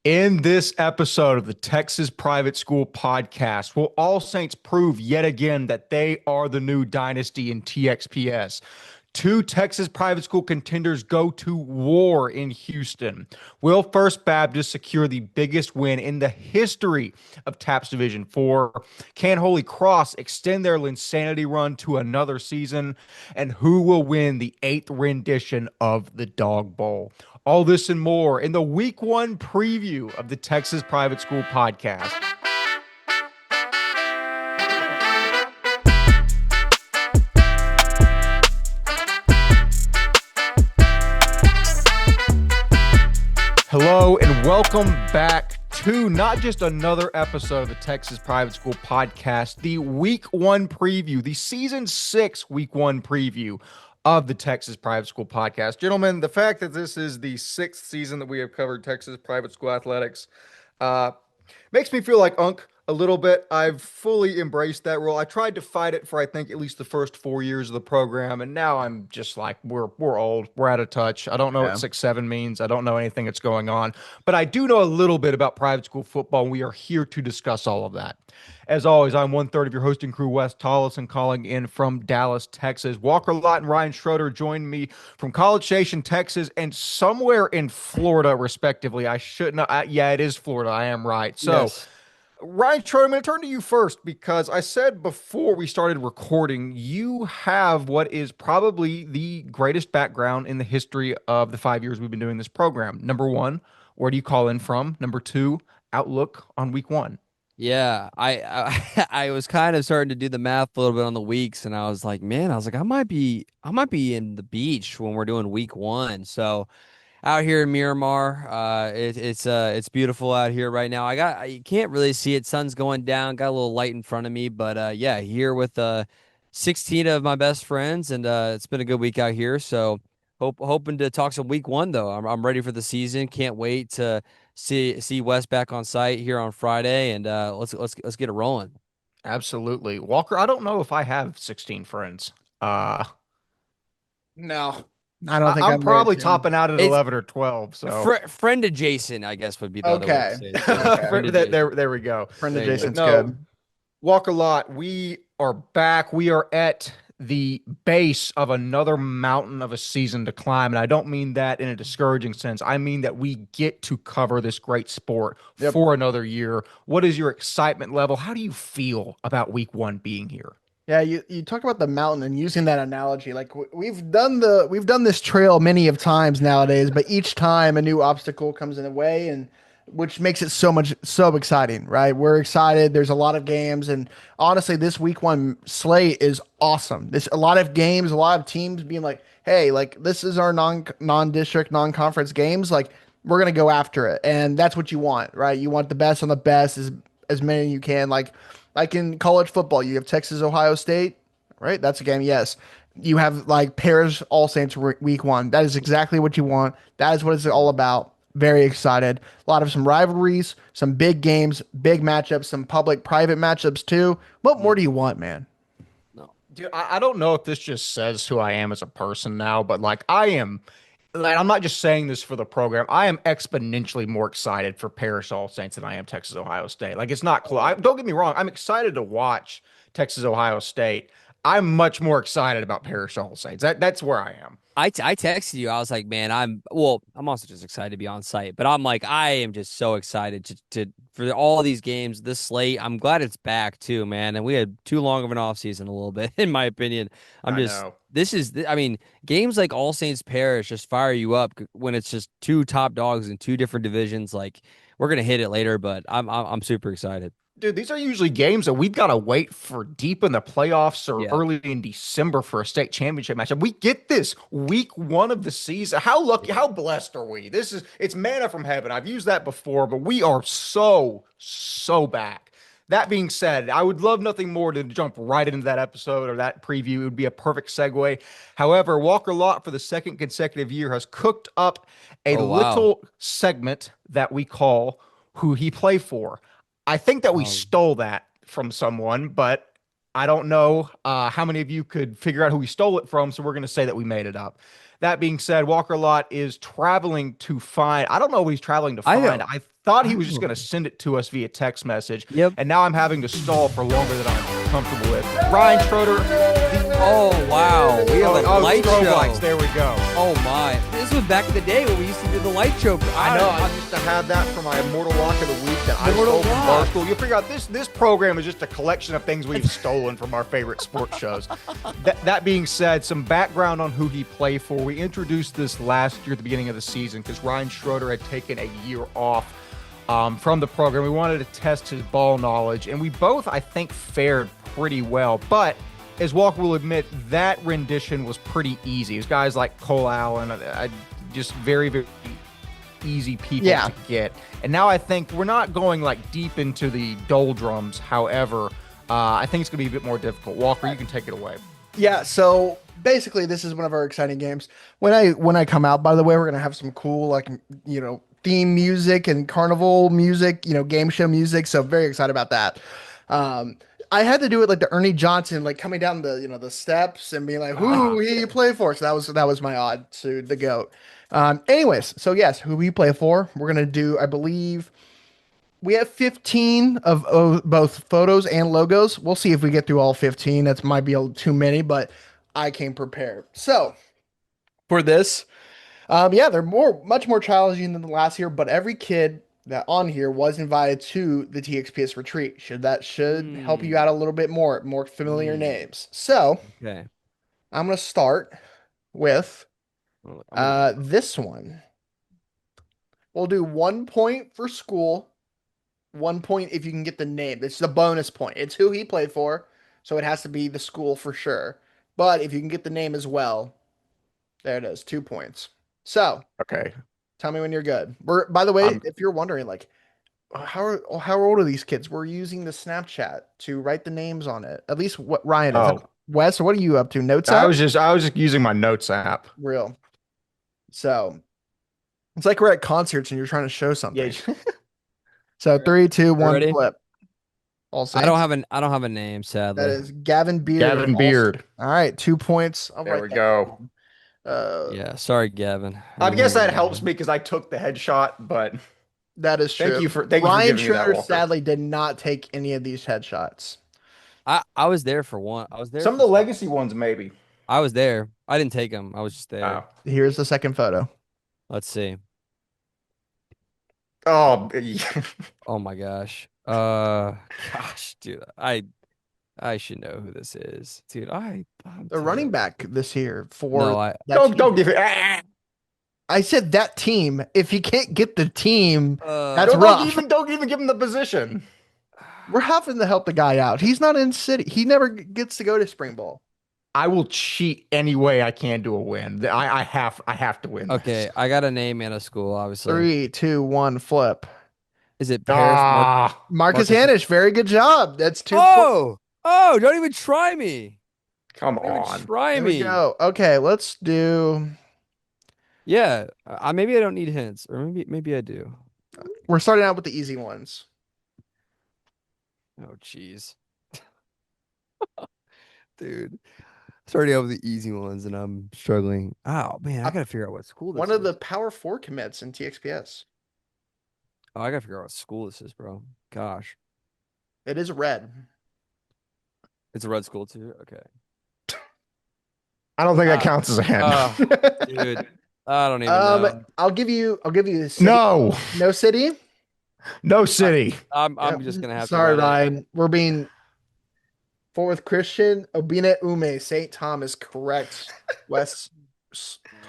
In this episode of the Texas Private School Podcast, will All Saints prove yet again that they are the new dynasty in TXPS? Two Texas private school contenders go to war in Houston. Will First Baptist secure the biggest win in the history of TAPS Division 4? Can Holy Cross extend their insanity run to another season? And who will win the eighth rendition of the Dog Bowl? All this and more in the week one preview of the Texas Private School Podcast. Hello and welcome back to not just another episode of the Texas Private School Podcast, the week one preview, the season 6 week one preview of the Texas Private School Podcast. Gentlemen, the fact that this is the 6th season that we have covered Texas Private School Athletics uh, makes me feel like Unc a little bit. I've fully embraced that role. I tried to fight it for I think at least the first 4 years of the program, and now I'm just like we're old. We're out of touch. I don't know what Yeah. 6-7 means. I don't know anything that's going on, but I do know a little bit about private school football, and we are here to discuss all of that. As always, I'm one third of your hosting crew, Wes Tolleson, calling in from Dallas, Texas. Walker Lott and Ryan Schroeder join me from College Station, Texas, and somewhere in Florida, respectively. I should not. Yeah, it is Florida. I am right. So, Yes. Ryan Schroeder, I'm going to turn to you first because I said before we started recording, you have what is probably the greatest background in the history of the 5 years we've been doing this program. Number one, where do you call in from? Number two, outlook on week one. Yeah, I was kind of starting to do the math a little bit on the weeks, and I was like, man, I might be in the beach when we're doing week one. So out here in Miramar, it's beautiful out here right now. I can't really see it. Sun's going down, got a little light in front of me, but yeah, here with 16 of my best friends, and it's been a good week out here. So hoping to talk some week one though. I'm ready for the season. Can't wait to see Wes back on site here on Friday, and let's get it rolling. Absolutely. Walker, I don't know if I have 16 friends. Uh, No, I don't think I'm I'm there probably too. topping out at It's 11 or 12. So friend adjacent, I guess would be the other way to Okay. say it. Yeah, Okay. friend there, adjacent. there we go. Friend There you go. But adjacent's no, good. Walker Lot, we are back. We are at the base of another mountain of a season to climb. And I don't mean that in a discouraging sense. I mean that we get to cover this great sport Yep. for another year. What is your excitement level? How do you feel about week one being here? Yeah, you talk about the mountain and using that analogy. Like we've done this trail many of times nowadays, but each time a new obstacle comes in the way, and which makes it so exciting, right? We're excited. There's a lot of games, and honestly, this week one slate is awesome. There's a lot of games, a lot of teams being like, "Hey, like this is our non-district, non-conference games. Like we're gonna go after it," and that's what you want, right? You want the best on the best, as many you can. Like in college football, you have Texas, Ohio State, right? That's a game. Yes. You have like Parish All Saints week one. That is exactly what you want. That is what it's all about. Very excited. A lot of some rivalries, some big games, big matchups, some public private matchups too. What more do you want, man? No. Dude, I don't know if this just says who I am as a person now, but like I'm not just saying this for the program. I am exponentially more excited for Parish All Saints than I am Texas Ohio State. Like it's not close. Don't get me wrong. I'm excited to watch Texas Ohio State. I'm much more excited about Parish All Saints. That's where I am. I texted you. I was like, man, I'm also just excited to be on site, but I'm like, I am just so excited to for all these games, this slate. I'm glad it's back too, man. And we had too long of an off season a little bit, in my opinion. I'm I just know. I mean, games like All Saints Parish just fire you up when it's just two top dogs in two different divisions. Like we're gonna hit it later, but I'm super excited. Dude, these are usually games that we've got to wait for deep in the playoffs or Yeah. early in December for a state championship matchup. We get this week one of the season. How lucky, how blessed are we? It's manna from heaven. I've used that before, but we are so back. That being said, I would love nothing more to jump right into that episode or that preview. It would be a perfect segue. However, Walker Lott, for the second consecutive year, has cooked up a Oh wow. little segment that we call Who He Play For. I think that we Um, stole that from someone, but I don't know how many of you could figure out who we stole it from. So we're going to say that we made it up. That being said, Walker Lott is traveling to find. I don't know what he's traveling to I find. don't. I thought he I was just going to don't. send it to us via text message, Yep. and now I'm having to stall for longer than I'm comfortable with. Ryan Schroeder, Oh wow, we have a light strobe show. lights. There we go. Oh my, this was back in the day when we used to do the light show. I know. I used to have that for my Immortal Lock of the Week that I Immortal stole from Lock. Barstool. You'll figure out this program is just a collection of things we've stolen from our favorite sports shows. That being said, some background on who he played for. We introduced this last year at the beginning of the season because Ryan Schroeder had taken a year off from the program. We wanted to test his ball knowledge, and we both, I think, fared pretty well. But as Walker will admit, that rendition was pretty easy. It was guys like Cole Allen, just very, very easy people to get. And now I think we're not going like deep into the doldrums. However, I think it's going to be a bit more difficult. Walker, you can take it away. Yeah, so basically this is one of our exciting games. When I come out, by the way, we're gonna have some cool theme music and carnival music, game show music. So very excited about that. I had to do it like the Ernie Johnson, like coming down the steps and being like, who he play for. So that was my odd to the GOAT. Anyways, so yes, who we play for. We're gonna do, I believe we have 15 of both photos and logos. We'll see if we get through all 15. That might be a little too many, but I came prepared. So for this, they're much more challenging than the last year, but every kid that on here was invited to the TXPS retreat. Should help you out a little bit more familiar names. So Okay. I'm gonna start with this one. We'll do 1 point for school. 1 point if you can get the name. It's the bonus point. It's who he played for, so it has to be the school for sure. But if you can get the name as well, there it is, 2 points. So Okay. tell me when you're good. By the way, I'm- if you're wondering, like, how old are these kids? We're using the Snapchat to write the names on it. At least what Ryan is. Oh. Wes, what are you up to? Notes I app? was just using my notes app. Real. So it's like we're at concerts and you're trying to show something. Yeah. So 3, 2, 1, Ready? flip. All I don't have a name, sadly. That is Gavin Beard. Gavin Beard. All right, 2 points. I'll There write we that go. down. Yeah, sorry, Gavin. I guess that helps me because I took the headshot, but That is true. thank you for Ryan giving me that, Schroeder Walker. sadly did not take any of these headshots. I was there for one. I was there. Some of for the legacy ones, maybe. I was there. I didn't take them. I was just there. Oh. Here's the second photo. Let's see. Oh, Oh my gosh. Gosh, dude. I should know who this is, dude. I'm The running terrible. back this year for No, I. that don't team. give it. I said that team. If he can't get the team, That's Don't rough. don't even give him the position. we're having to help the guy out. He's not in city. He never gets to go to spring ball. I will cheat any way I can to a win. I have to win. this. Okay, I got a name and a school, obviously. 3, 2, 1, flip. Is it Paris? Ah, Marcus Marcus- Hanish, very good job. That's 2 points. Oh, don't even try me. come Don't even on. try There we me. go. Okay, let's do. Yeah, maybe I don't need hints, or maybe I do. We're starting out with the easy ones. Oh, jeez, dude. Starting out with the easy ones, and I'm struggling. Oh man, I gotta figure out what school this One is. of the Power 4 commits in TXPS. Oh, I gotta figure out what school this is, bro. Gosh, It is red. it's a red school too. Okay, I don't think that Uh, counts as a hint. dude, I don't even know. I'll give you the city. No, No city. no city. I'm Yep. just gonna have Sorry, to. write it. Ryan. We're being Fourth Christian Obina Ume St. Thomas. Correct. Wes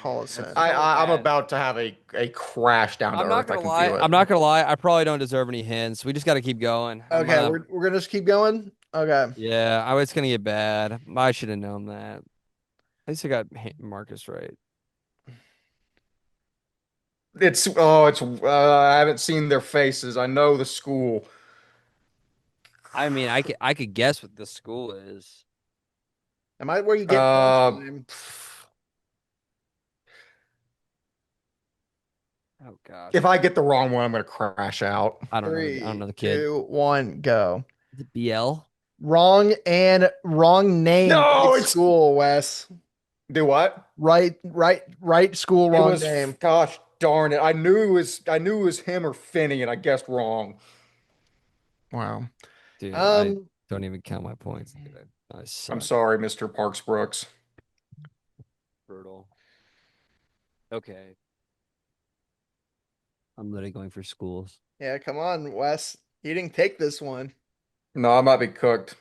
Tolleson. I'm about to have a crash down to I'm not earth. I gonna can lie. feel it. I'm not gonna lie. I probably don't deserve any hints. We just got to keep going. I'm Okay, gonna- we're gonna just keep going. Okay. Yeah, it's gonna get bad. I should have known that. At least I got Marcus right. It's I haven't seen their faces. I know the school. I mean, I could guess what this school is. Am I where you get Uh, time? Oh gosh, If I get the wrong one, I'm gonna crash out. I don't know. 3, I don't know the kid. 2, 1, go. Is it BL? Wrong name. No, Right it's- school, Wes. Do what? Right school, It wrong was, name. gosh darn it. I knew it was him or Finney, and I guessed wrong. Wow. Dude, I Um, don't even count my points, dude. I I'm suck. sorry, Mr. Parks Brooks. Brutal. Okay. I'm literally going for schools. yeah, come on, Wes. You didn't take this one. No, I might be cooked.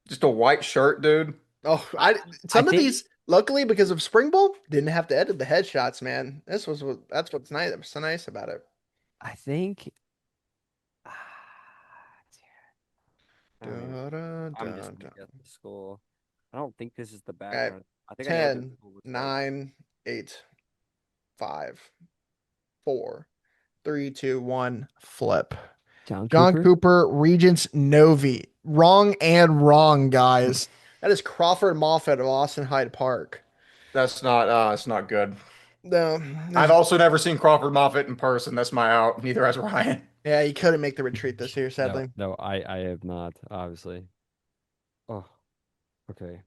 Just a white shirt, dude. Oh, I I some of think these, luckily because of Spring Bowl, didn't have to edit the headshots, man. That's what's nice. That's so nice about it. I think I don't even Da, da, I'm just da, gonna da. guess the school. I don't think this is the All right, background. I think I know what the 10, school looks like. 9, 8, 5, 4, 3, 2, 1, flip. John John Cooper? Cooper, Regents Novi. Wrong and wrong, guys. That is Crawford Moffett of Austin Hyde Park. That's not good. No, I've also never seen Crawford Moffett in person. That's my out. Neither has Ryan. yeah, he couldn't make the retreat this year, No, sadly. no, I have not, obviously. Oh, okay.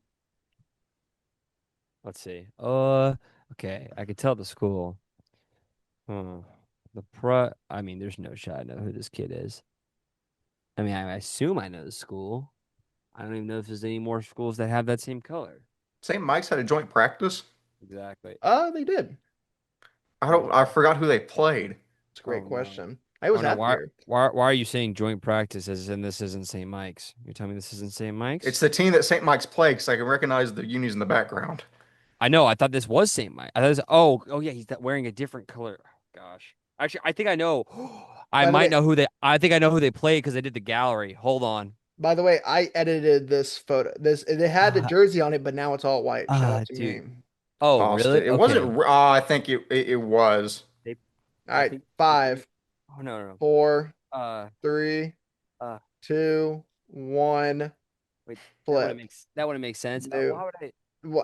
Let's see. Okay. I could tell the school. Hmm. I mean, there's no shot I know who this kid is. I mean, I assume I know the school. I don't even know if there's any more schools that have that same color. St. Mike's had a joint practice. Exactly. They did. Oh, I forgot who they played. It's a great oh no. question. I was Oh no, at why here. why are you saying joint practice as in this isn't St. Mike's? You're telling me this isn't St. It's Mike's? the team that St. Mike's played because I can recognize the unis in the background. I know, I thought this was St. Mike. I thought this, oh yeah, wearing a different color. Oh, gosh. Actually, I think I know. By the way, I think I know who they played because they did the gallery. Hold on. I edited this photo. This it had a Uh, jersey on it, but now it's all white. Shout out to dude. me. Oh, Austin. really? It Okay. wasn't. I think it was. They All I right, think I think 5, oh no. 4, No. 3, Uh 2, 1, wait, flip. that wouldn't make sense. New. Why would I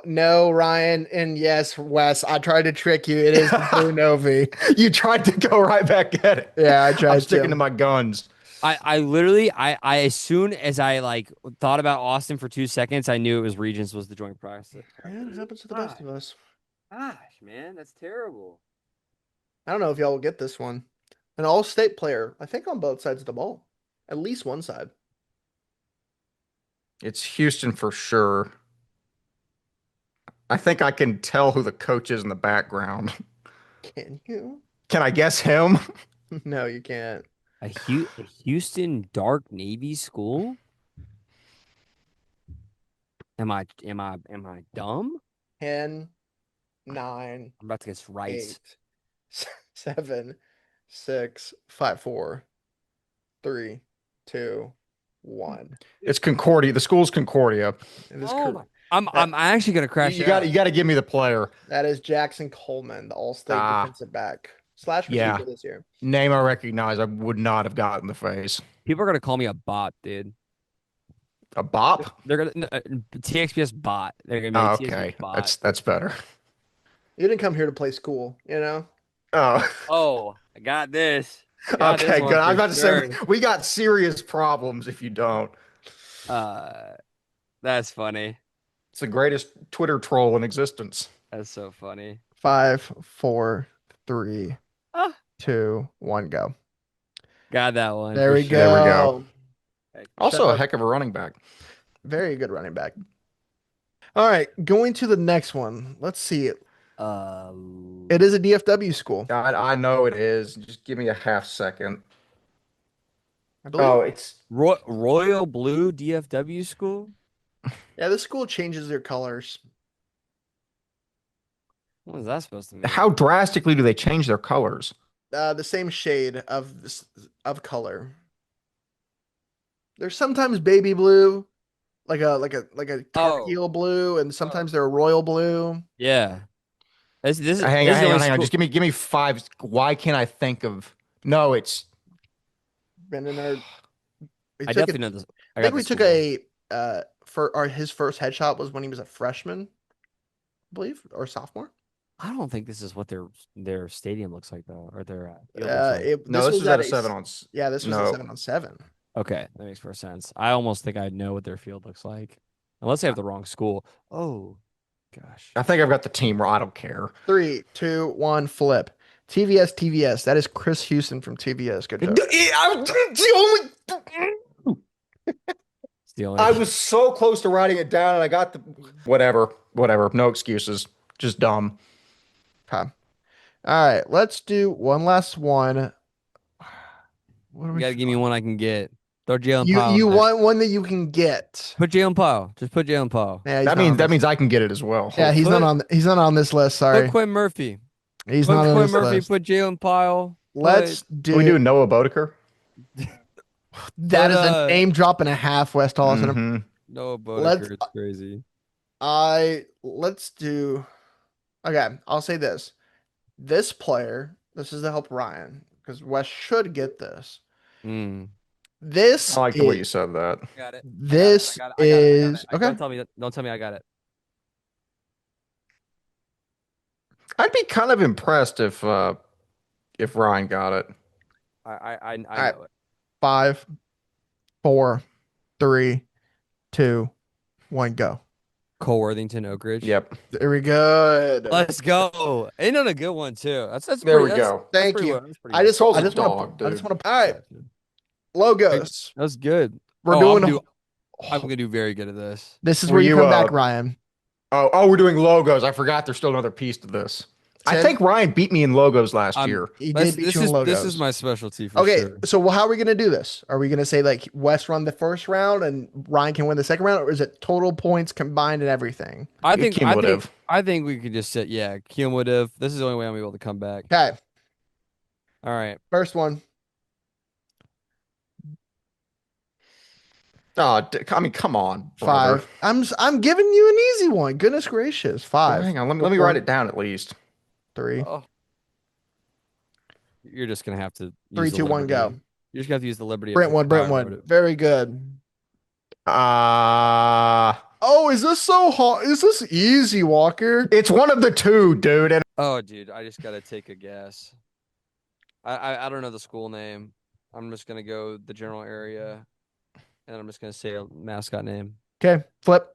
No, Ryan, and yes, Wes. I tried to trick you. It is the Blue Novi. You tried to go right back at it. Yeah, I I'm tried sticking to to. my guns. I literally I as soon as I like thought about Austin for 2 seconds, I knew it was Regents was the joint practice. Yeah, it happens to the best Gosh, of us. gosh, man, that's terrible. I don't know if y'all will get this one. An all-state player, I think on both sides of the ball. At least one side. It's Houston for sure. I think I can tell who the coach is in the background. Can you? Can I guess him? No, you can't. A Houston dark navy school? Am I dumb? 10, 9, I'm about to guess right. 8, 7, 6, 5, 4, 3, 2, 1. It's Concordia. The school's Concordia. It is Oh my! correct. I'm actually gonna You, crash you got out. you got to give me the player. That is Jackson Coleman, the all-state Ah, defensive back slash yeah. receiver this year. Name I recognize. I would not have gotten the face. People are gonna call me a bot, dude. A bop? They're gonna TXPS bot. They're gonna be Oh, like TXPS okay. bot. That's better. You didn't come here to play school, you know? Oh, Oh, I got this. I got this okay, good. one I was for about to say sure. we got serious problems if you don't. Uh, that's funny. It's the greatest Twitter troll in existence. That's so funny. 5, 4, 3, Ah, 2, 1, go. got that one There for we sure. There we go. go. Okay. Also, Shout a out. heck of a running back. Very good running back. All right, going to the next one. Let's see. Uh, It is a DFW school, I know it is. Just give me a half second. I believe. Oh, it's Royal Blue DFW school. Yeah, this school changes their colors. What is that supposed to mean? how drastically do they change their colors? The same shade of color. There's sometimes baby blue, like a tar Oh, heel blue, and oh, sometimes they're a royal blue. yeah. Hang This on, is the hang only on, hang on. school. Just give me five. Why can't I think of? No, it's Brendan, we I took definitely it. know this. I I think got we this took school. his first headshot was when he was a freshman, I believe, or sophomore. I don't think this is what their stadium looks like though, or their field looks like. no. This This was was at at a a seven on. yeah, this was a No, 7-on-7. Okay, that makes more sense. I almost think I know what their field looks like, unless I have the wrong school. Oh, gosh. I think I've got the team wrong. I don't care. 3, 2, 1, flip. TVS. That is Chris Houston from TVS. Good job. It's the only I was so close to writing it down, and I got the whatever. No excuses. Just dumb. Okay. All right. Let's do one last one. What are You we gotta give me feeling? one I can get. Throw Jalen You Powell you in there. want one that you can get. Put Jalen Powell. Just put Jalen Powell. Yeah, he's That not on this. means I can get it as well. Yeah, he's not Put- on. He's not on this list. Put Sorry, Quinn Murphy. he's Put not on Quinn this Murphy. list. Put Jalen Powell. Let's Are we do. doing Noah Bodeker? That put, is a name drop and a half, Wes Tolleson. Mhm. Noah Let's. Bodeker. It's crazy. Let's do. Okay, I'll say this. This player. This is to help Ryan because Wes should get this. Mm. This I like the way is- you said that. Got it. This is okay. Don't tell me I got it. I'd be kind of impressed if Ryan got it. I right. know it. 5, 4, 3, 2, 1, go. Cole Worthington, Oak Ridge. Yep. Very good. Let's go. Ain't on a good one too. That's There pretty, we that's- go. that's Thank pretty you. well- that's pretty I good. just Cole's a want dog, to. I just dude. want to. All right, Gotcha. logos. That's good. We're Oh, doing. I'm gonna do very good at this. This is Were where you you, come back, Ryan. We're doing logos. I forgot there's still another piece to this. I Tim? think Ryan beat me in logos last I'm- year. He Let's- did beat this you in is logos. this is my specialty for Okay, sure. so how are we gonna do this? Are we gonna say like Wes run the first round and Ryan can win the second round, or is it total points combined and everything? Cumulative. I think we could just say cumulative. This is the only way I'm able to come back. Okay, All right. first one. Oh, I mean, come on, 5. I'm giving you an easy one. Goodness gracious. 5. Hang on, let me write it down at least. 3. Oh. You're just gonna have to 3, use the 2, 1, go. liberty. You're just gonna have to use the liberty. of Brentwood. Very good. Oh, is this so hard? Is this easy, Walker? It's one of the two, dude. And Oh, dude, I just gotta take a guess. I don't know the school name. I'm just gonna go the general area, and I'm just gonna say a mascot name. Okay, flip.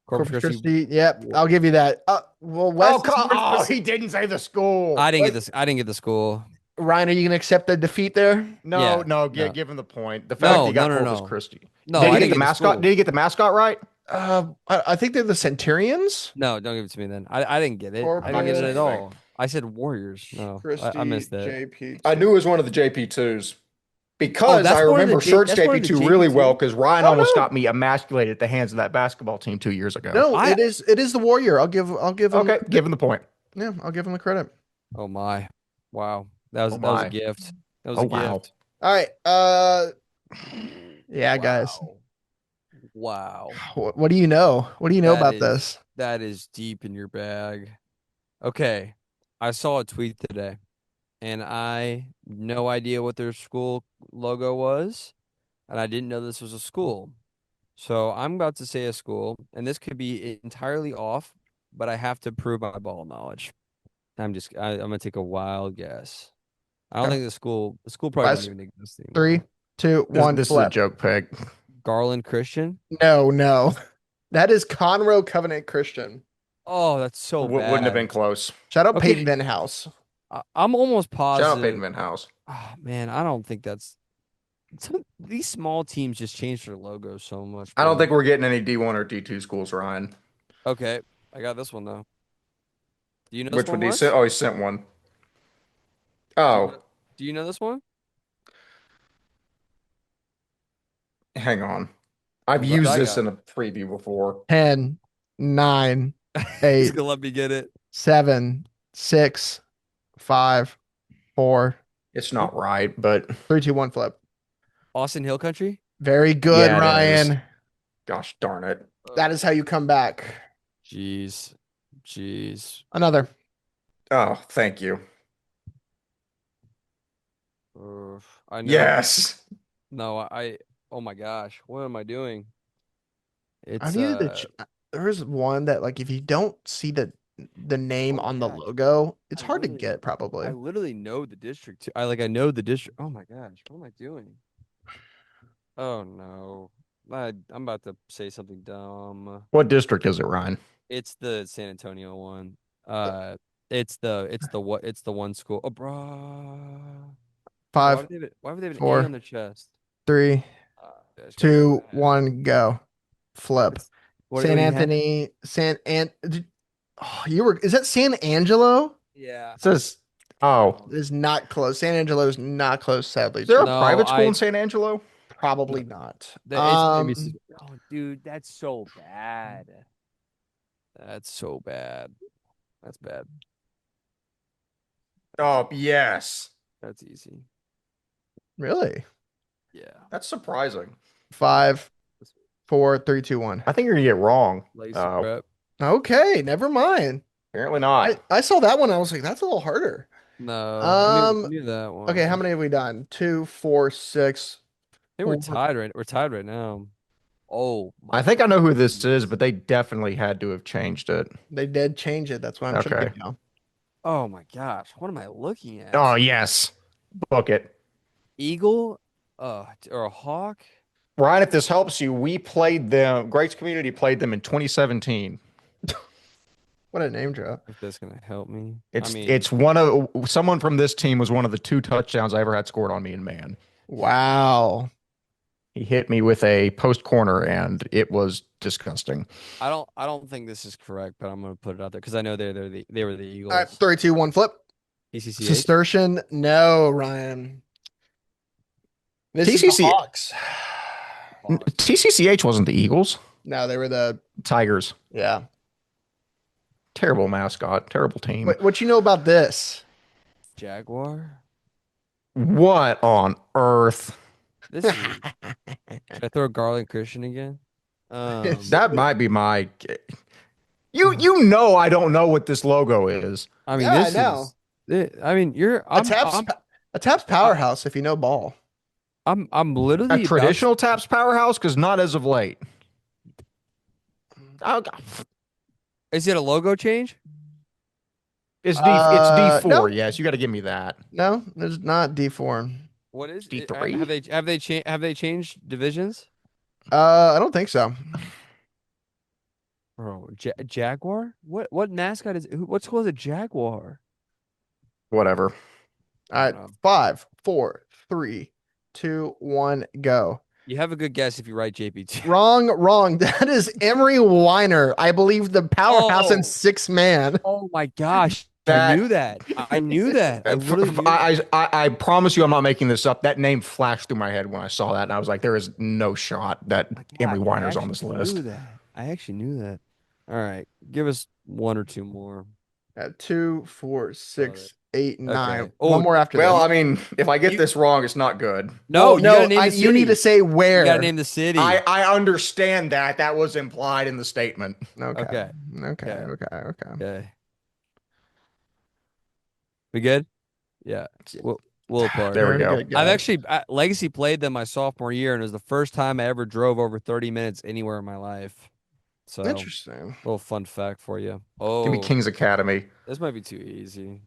Corpus Christi. Yep, I'll give you that. Well, Wes. he didn't say the school. I didn't get this. I didn't get the school. Ryan, are you gonna accept the defeat there? No, Yeah, no, no. give him the point. The fact he got Corpus Christi. No, Did I he didn't get the mascot? school. Did he get the mascot right? I think they're the Centurions. No, don't give it to me then. I didn't get it. I didn't get it at all. I said Warriors. No, I missed that. JP. I knew it was one of the JP2s because that's I one of the remember J- Search that's one of the JP2 really JP2? well because Ryan Oh, almost no. got me emasculated at the hands of that basketball team 2 years ago. No, it is the Warrior. I'll give him. Okay, give him the point. Yeah, I'll give him the credit. Oh my! Wow, that was Oh, that was a my. gift. That was Oh, a wow. gift. All right. Yeah, guys. Wow. What do you know? What do you know That about is- this? That is deep in your bag. Okay. I saw a tweet today and I no idea what their school logo was, and I didn't know this was a school. So I'm about to say a school, and this could be entirely off, but I have to prove my ball knowledge. I'm gonna take a wild guess. I don't Okay. think the school probably Wes, doesn't even exist anymore. 3, 2, 1. This is a flip. joke pick. Garland Christian. No. That is Conroe Covenant Christian. Oh, that's so bad. Wouldn't have been close. Shout out Okay. Peyton Van House. I'm almost Shout out positive. Peyton Van House. Oh man, I don't think that's. These small teams just change their logo so much. I don't bro. think we're getting any D1 or D2 schools, Ryan. Okay, I got this one though. Do you know Which this one one? did he Wes? send? Oh, he sent one. Oh, Do you know this one? hang on. I've What used I this got? in a preview before. 10, 9, He's 8, gonna let me get it. 7, 6, 5, 4, It's not right, but 3, 2, 1. Flip. Austin Hill Country. Very good, Yeah, it Ryan. is. Gosh darn it. That is how you come back. Jeez. Another. Oh, thank you. I know. Yes. No, Oh my gosh, what am I doing? It's I needed to. There's one that like if you don't see the name Oh my on the gosh. logo, it's I hard to literally- get probably. I literally know the district. I know the district. Oh my gosh, what am I doing? Oh no, I'm about to say something dumb. What district is it, Ryan? It's the San Antonio one. It's the one school. Oh, bro. Five, Why would they have an A on four, their chest? 3, That's gonna be 2, bad. 1, go. Flip. It's, what San do you have? Anthony, oh, is that San Angelo? Yeah. It says, oh, It is not close. San Angelo is not close, sadly. is there a No, private school in San Angelo? Probably not. it's ABC. Oh, dude, that's so bad. That's so bad. That's bad. Oh, yes. That's easy. Really? Yeah. That's surprising. 5, 4, 3, 2, 1. I think you're gonna get wrong. Lazy Oh, prep. Okay, never mind. apparently not. I saw that one. I was like, that's a little harder. No, I Um, knew that one. okay, how many have we done? 2, 4, 6. I think we're tied right now. Oh I my think I know who this is, goodness. but they definitely had to have changed it. They did change it. That's why I'm trying to Okay. get now. Oh my gosh. What am I looking at? Oh, yes. Book it. Eagle? Or a hawk? Ryan, if this helps you, we played them, Grace Community played them in 2017. What a name drop. If that's gonna help me. It's one of someone from this team was one of the 2 touchdowns I ever had scored on me in man. Wow. He hit me with a post corner and it was disgusting. I don't think this is correct, but I'm gonna put it out there because I know they were the Eagles. All right, 3, 2, 1, flip. TCCH? Cistercian? No, Ryan. This is the TCC Hawks. TCCH wasn't the Eagles. No, they were the Tigers. yeah. Terrible mascot. Terrible team. What you know about this? Jaguar? What on earth? This is Should I throw Garland Christian again? That might be my. You know I don't know what this logo is. I mean Yeah, this I know. is I mean you're A Taps powerhouse if you know ball. I'm A literally traditional Taps powerhouse, because not as of late. Oh, Is it a logo change? it's Uh, D4. no. Yes, you got to give me that. No, there's not D4. What is it? D3? Have they changed divisions? I don't think so. Bro, Jaguar? What mascot what school is a Jaguar? Whatever. All right, 5, 4, 3, 2, 1, go. You have a good guess if you write JP2. Wrong. That is Emery Weiner. I believe the powerhouse in Oh. 6-man. Oh my gosh. I That- knew that. I knew that. I literally knew that. I promise you I'm not making this up. That name flashed through my head when I saw that, and I was like, there is no shot that Emery God, Weiner's I on this actually list. knew that. I actually knew that. All right. Give us 1 or 2 more. 2, 4, 6, 8, 9. Okay. Oh, One more after Well, this. I mean, if I get this wrong, it's not good. No, you gotta name the you need city. to say where. You gotta name the city. I understand that. That was implied in the statement. Okay. Okay. Okay. Okay. We good? Yeah. We'll apart. There we go. Good, I've guys. actually Legacy played them my sophomore year, and it was the first time I ever drove over 30 minutes anywhere in my life. So, Interesting. little fun fact for you. Give me Oh, King's Academy. this might be too easy.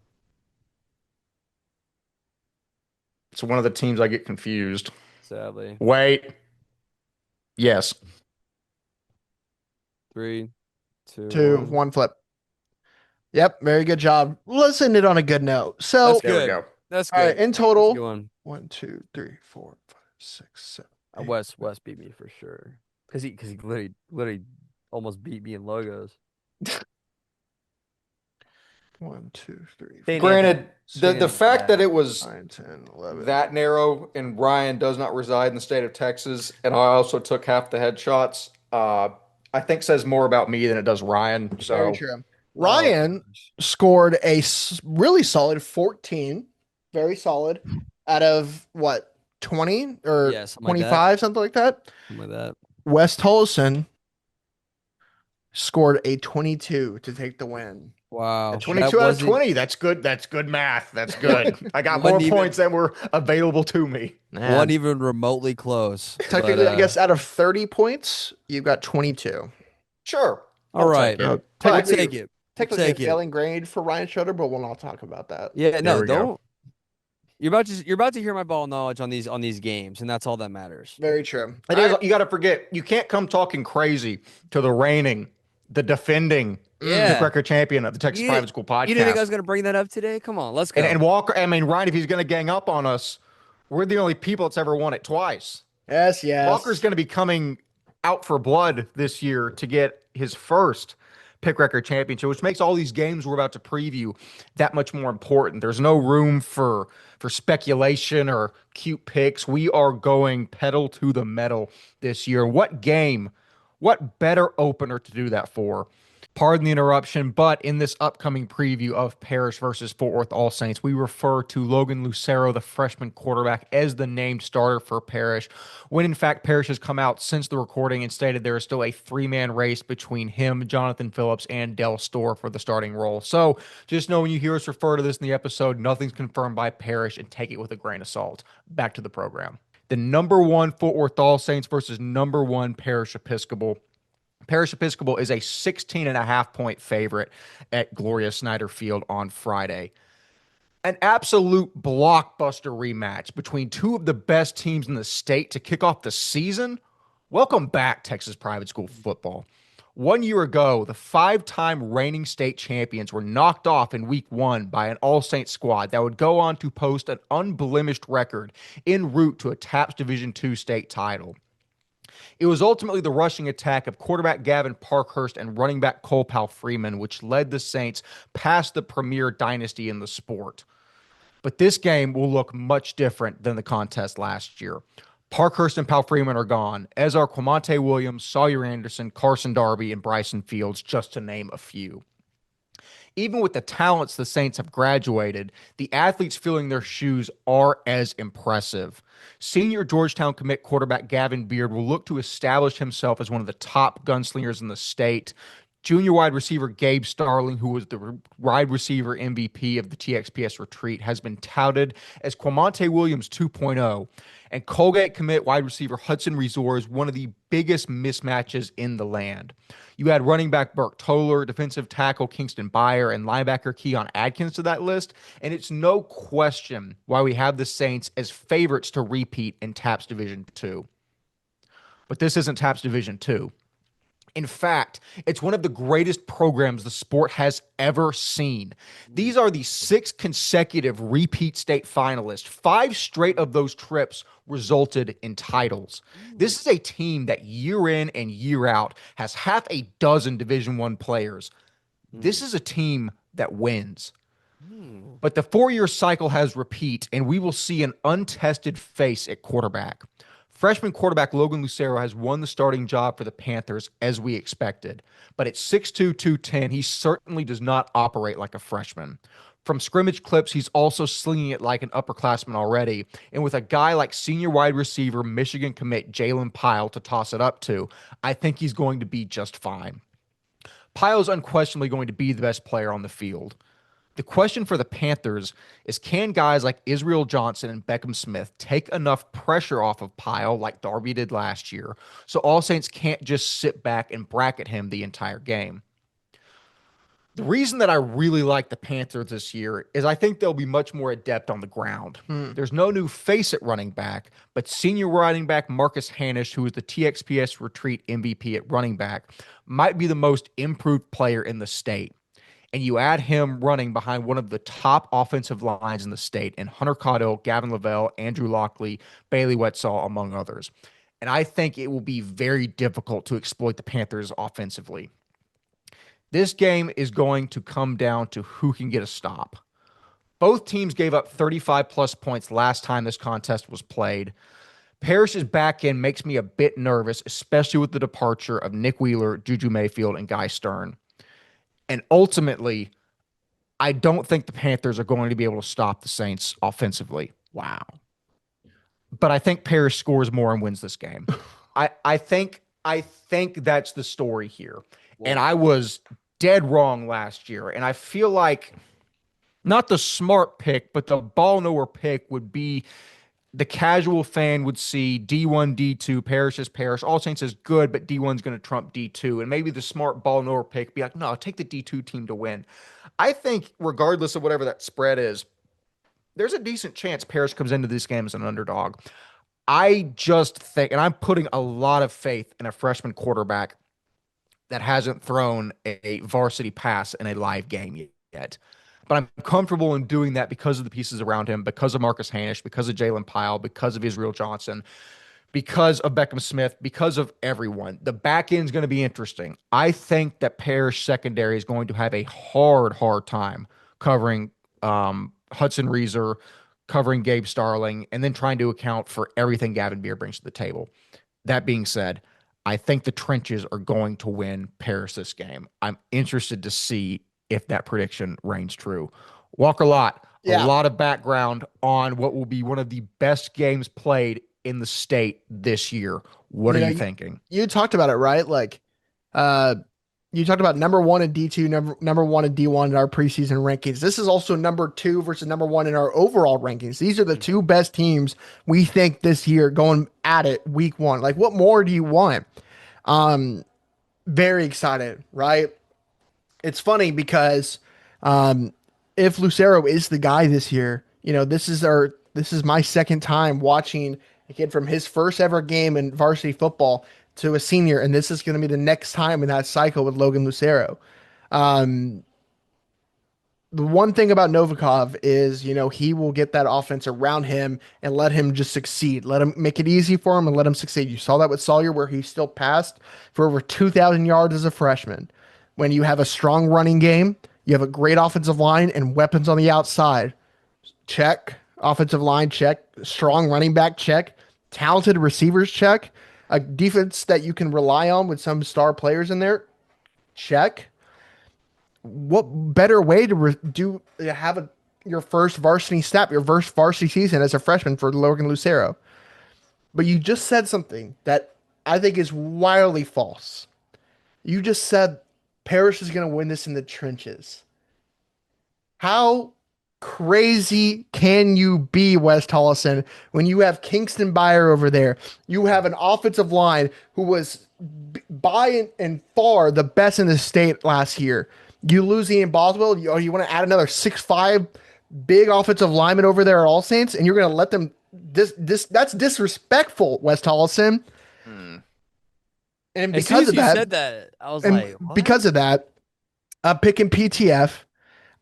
It's one of the teams I get confused. Sadly. Wait. Yes. 3, 2, 2, 1. 1, flip. Yep, very good job. Let's end it on a good note. So, That's There we good. go. That's all right, good. in That's a good total, one. 1, 2, 3, 4, 5, 6, 7. Wes beat me for sure. Because he literally almost beat me in logos. 1, 2, 3, They 4, Granted, the Shane fact is that it was 9, 10, 11. that narrow and Ryan does not reside in the state of Texas, and I also took half the headshots, I think says more about me than it does Ryan. So Very true. Ryan scored a really solid 14, very solid, out of what, 20 or Yeah, something like that. 25, something like that. Something like that. Wes Tolleson scored a 22 to take the win. Wow. 22 out of 20. That's good. That's good math. That's good. I got more Wasn't even- points than were available to me. Wasn't even remotely close. Technically, but, I guess out of 30 points, you've got 22. Sure. All right. take it. We'll Technically, take it. technically a take it. failing grade for Ryan Schroeder, but we'll not talk about that. Yeah, There no, we go. don't. You're about to hear my ball knowledge on these games, and that's all that matters. Very true. You got to forget, you can't come talking crazy to the reigning the defending pick Yeah. record champion of the Texas You, Private School you didn't think I podcast. was going to bring that up today? Come on, let's And go. and Walker, I mean, Ryan, if he's going to gang up on us, we're the only people that's ever won it twice. Yes, Walker's yes. going to be coming out for blood this year to get his first pick record championship, which makes all these games we're about to preview that much more important. There's no room for speculation or cute picks. We are going pedal to the metal this year. What game, what better opener to do that for? Pardon the interruption, but in this upcoming preview of Parish versus Fort Worth All Saints, we refer to Logan Lucero, the freshman quarterback, as the named starter for Parish, when in fact Parish has come out since the recording and stated there is still a three-man race between him, Jonathan Phillips, and Del Store for the starting role. So just know when you hear us refer to this in the episode, nothing's confirmed by Parish, and take it with a grain of salt. Back to the program. The number one Fort Worth All Saints versus number one Parish Episcopal. Parish Episcopal is a 16.5 point favorite at Gloria Snyder Field on Friday. An absolute blockbuster rematch between two of the best teams in the state to kick off the season. Welcome back, Texas Private School football. 1 year ago, the five-time reigning state champions were knocked off in week one by an All-Saints squad that would go on to post an unblemished record en route to a TAPS Division II state title. It was ultimately the rushing attack of quarterback Gavin Parkhurst and running back Cole Powell Freeman, which led the Saints past the premier dynasty in the sport. But this game will look much different than the contest last year. Parkhurst and Powell Freeman are gone, as are Quamante Williams, Sawyer Anderson, Carson Darby, and Bryson Fields, just to name a few. Even with the talents the Saints have graduated, the athletes filling their shoes are as impressive. Senior Georgetown commit quarterback Gavin Beard will look to establish himself as one of the top gunslingers in the state. Junior wide receiver Gabe Starling, who was the wide receiver MVP of the TXPS retreat, has been touted as Quamante Williams 2.0. And Colgate commit wide receiver Hudson Resor is one of the biggest mismatches in the land. You add running back Burke Toller, defensive tackle Kingston Byer, and linebacker Keon Adkins to that list, and it's no question why we have the Saints as favorites to repeat in TAPS Division II. But this isn't TAPS Division II. In fact, it's one of the greatest programs the sport has ever seen. These are the 6 consecutive repeat state finalists. 5 straight of those trips resulted in titles. This is a team that year in and year out has half a dozen Division I players. This is a team that wins. But the 4-year cycle has repeat, and we will see an untested face at quarterback. Freshman quarterback Logan Lucero has won the starting job for the Panthers as we expected, but at 6'2", 210, he certainly does not operate like a freshman. From scrimmage clips, he's also slinging it like an upperclassman already, and with a guy like senior wide receiver Michigan commit Jalen Pyle to toss it up to, I think he's going to be just fine. Pyle's unquestionably going to be the best player on the field. The question for the Panthers is, can guys like Israel Johnson and Beckham Smith take enough pressure off of Pyle like Darby did last year so All Saints can't just sit back and bracket him the entire game? The reason that I really like the Panthers this year is I think they'll be much more adept on the ground. There's no new face at running back, but senior running back Marcus Hanish, who is the TXPS Retreat MVP at running back, might be the most improved player in the state. And you add him running behind one of the top offensive lines in the state, and Hunter Caudill, Gavin Lavelle, Andrew Lockley, Bailey Wetzel, among others. And I think it will be very difficult to exploit the Panthers offensively. This game is going to come down to who can get a stop. Both teams gave up 35-plus points last time this contest was played. Parish's back end makes me a bit nervous, especially with the departure of Nick Wheeler, Juju Mayfield, and Guy Stern. And ultimately, I don't think the Panthers are going to be able to stop the Saints offensively. Wow. But I think Parish scores more and wins this game. I think that's the story here. And I was dead wrong last year. And I feel like not the smart pick, but the ball knower pick would be the casual fan would see D1, D2, Parish is Parish. All Saints is good, but D1's going to trump D2. And maybe the smart ball knower pick be like, no, take the D2 team to win. I think regardless of whatever that spread is, there's a decent chance Parish comes into this game as an underdog. I just think, and I'm putting a lot of faith in a freshman quarterback. that hasn't thrown a varsity pass in a live game yet. But I'm comfortable in doing that because of the pieces around him, because of Marcus Hanish, because of Jalen Pyle, because of Israel Johnson, because of Beckham Smith, because of everyone. The back end is going to be interesting. I think that Parish secondary is going to have a hard time covering Hudson Reeser, covering Gabe Starling, and then trying to account for everything Gavin Beer brings to the table. That being said, I think the trenches are going to win Paris this game. I'm interested to see if that prediction reigns true. Walker Lott, a Yeah. lot of background on what will be one of the best games played in the state this year. What are you thinking? You talked about it, right? Like, uh, you talked about number one in D2, number one in D1 in our preseason rankings. This is also number two versus number one in our overall rankings. These are the two best teams we think this year going at it week one. Like, what more do you want? Very excited, right? It's funny because um, if Lucero is the guy this year, this is my second time watching a kid from his first ever game in varsity football to a senior, and this is going to be the next time in that cycle with Logan Lucero. Um, the one thing about Novikov is, he will get that offense around him and let him just succeed. Let him make it easy for him and let him succeed. You saw that with Sawyer, where he still passed for over 2,000 yards as a freshman. When you have a strong running game, you have a great offensive line and weapons on the outside. Check. Offensive line, check. Strong running back, check. Talented receivers, check. A defense that you can rely on with some star players in there, check. What better way to have your first varsity snap, your first varsity season as a freshman for Logan Lucero? But you just said something that I think is wildly false. You just said Parish is going to win this in the trenches. How crazy can you be, Wes Tolleson, when you have Kingston Beyer over there? You have an offensive line who was by and far the best in the state last year. You lose Ian Boswell. You want to add another 6'5" big offensive lineman over there at All Saints, and you're going to let them. That's disrespectful, Wes Tolleson. And As soon because as of you that, said that, I was and like, what? because of that, I'm picking PTF.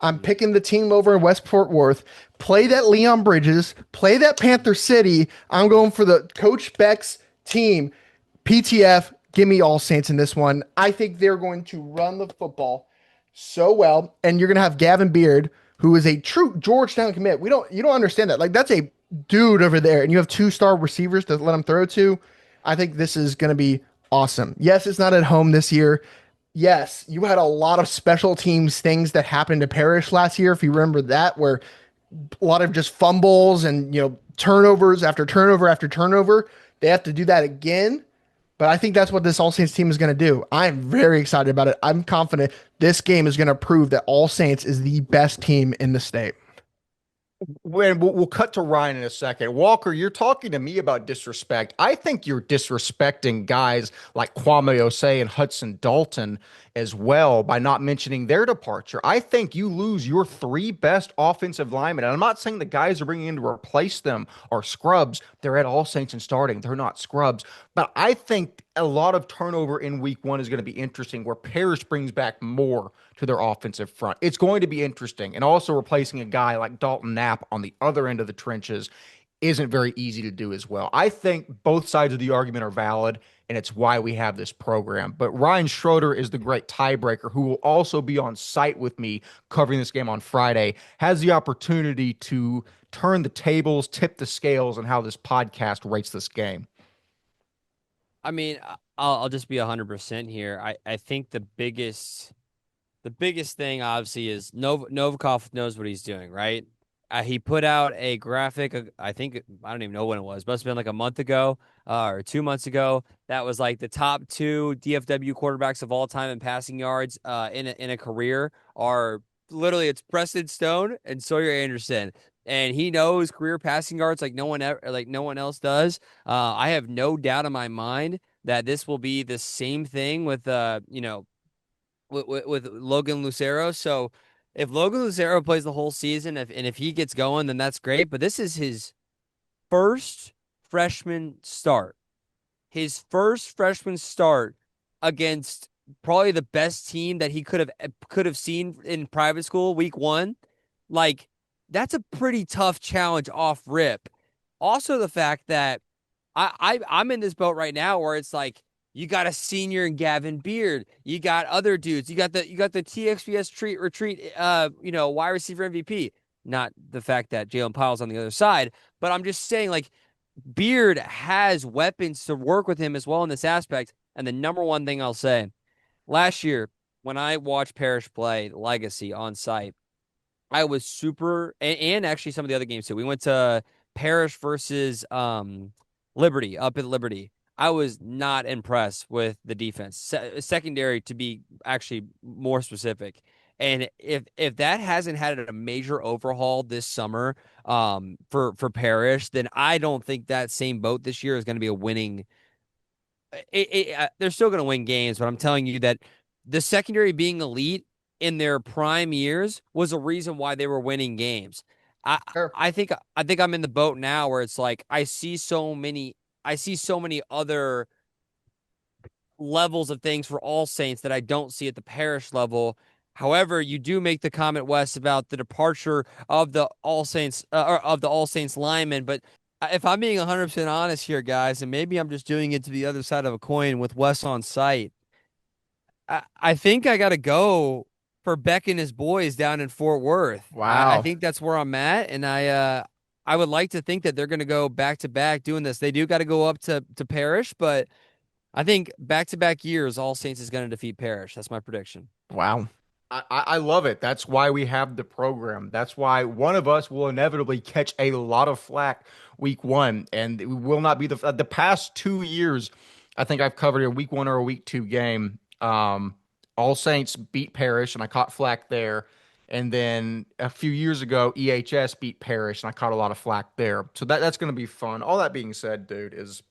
I'm picking the team over in West Fort Worth. Play that Leon Bridges. Play that Panther City. I'm going for the Coach Beck's team. PTF, give me All Saints in this one. I think they're going to run the football so well, and you're going to have Gavin Beard, who is a true Georgetown commit. You don't understand that. Like, that's a dude over there, and you have 2-star receivers to let him throw to. I think this is going to be awesome. Yes, it's not at home this year. Yes, you had a lot of special teams things that happened to Parish last year, if you remember that, where a lot of just fumbles and turnovers after turnover after turnover. They have to do that again. But I think that's what this All Saints team is going to do. I'm very excited about it. I'm confident this game is going to prove that All Saints is the best team in the state. When we'll cut to Ryan in a second. Walker, you're talking to me about disrespect. I think you're disrespecting guys like Kwame Osei and Hudson Dalton as well by not mentioning their departure. I think you lose your three best offensive linemen. And I'm not saying the guys are bringing in to replace them are scrubs. They're at All Saints and starting. They're not scrubs. But I think a lot of turnover in week one is going to be interesting, where Parish brings back more to their offensive front. It's going to be interesting. And also replacing a guy like Dalton Knapp on the other end of the trenches isn't very easy to do as well. I think both sides of the argument are valid, and it's why we have this program. But Ryan Schroeder is the great tiebreaker, who will also be on site with me covering this game on Friday, has the opportunity to turn the tables, tip the scales on how this podcast rates this game. I mean, I'll just be 100% here. I think the biggest thing obviously is Novikov knows what he's doing, right? He put out a graphic. I think I don't even know when it was. Must have been like a month ago or 2 months ago. That was like the top two DFW quarterbacks of all time in passing yards in a career are literally it's Preston Stone and Sawyer Anderson. And he knows career passing yards like no one else does. I have no doubt in my mind that this will be the same thing with with Logan Lucero. So if Logan Lucero plays the whole season, if he gets going, then that's great. But this is his first freshman start. His first freshman start against probably the best team that he could have seen in private school week one. Like that's a pretty tough challenge off rip. Also, the fact that I'm in this boat right now where it's like you got a senior in Gavin Beard, you got other dudes, you got the TXPS treat retreat, wide receiver MVP. Not the fact that Jalen Pyle's on the other side, but I'm just saying like Beard has weapons to work with him as well in this aspect. And the number one thing I'll say, last year when I watched Parish play Legacy on site, I was super, and actually some of the other games too. We went to Parish versus Liberty up at Liberty. I was not impressed with the defense, secondary to be actually more specific. And if that hasn't had a major overhaul this summer for Parish, then I don't think that same boat this year is going to be a winning. They're still going to win games, but I'm telling you that the secondary being elite in their prime years was a reason why they were winning games. I Sure. I think I'm in the boat now where it's like I see so many other levels of things for All Saints that I don't see at the Parish level. However, you do make the comment, Wes, about the departure of the All Saints or of the All Saints lineman. But if I'm being 100% honest here, guys, and maybe I'm just doing it to the other side of a coin with Wes on site, I think I got to go for Beck and his boys down in Fort Worth. I Wow. think that's where I'm at, and I would like to think that they're going to go back to back doing this. They do got to go up to Parish, but I think back to back years, All Saints is going to defeat Parish. That's my prediction. Wow. I love it. That's why we have the program. That's why one of us will inevitably catch a lot of flack week one, and it will not be the past 2 years. I think I've covered a week one or a week two game. All Saints beat Parish, and I caught flack there. And then a few years ago, EHS beat Parish, and I caught a lot of flack there. So that's going to be fun. All that being said, dude, is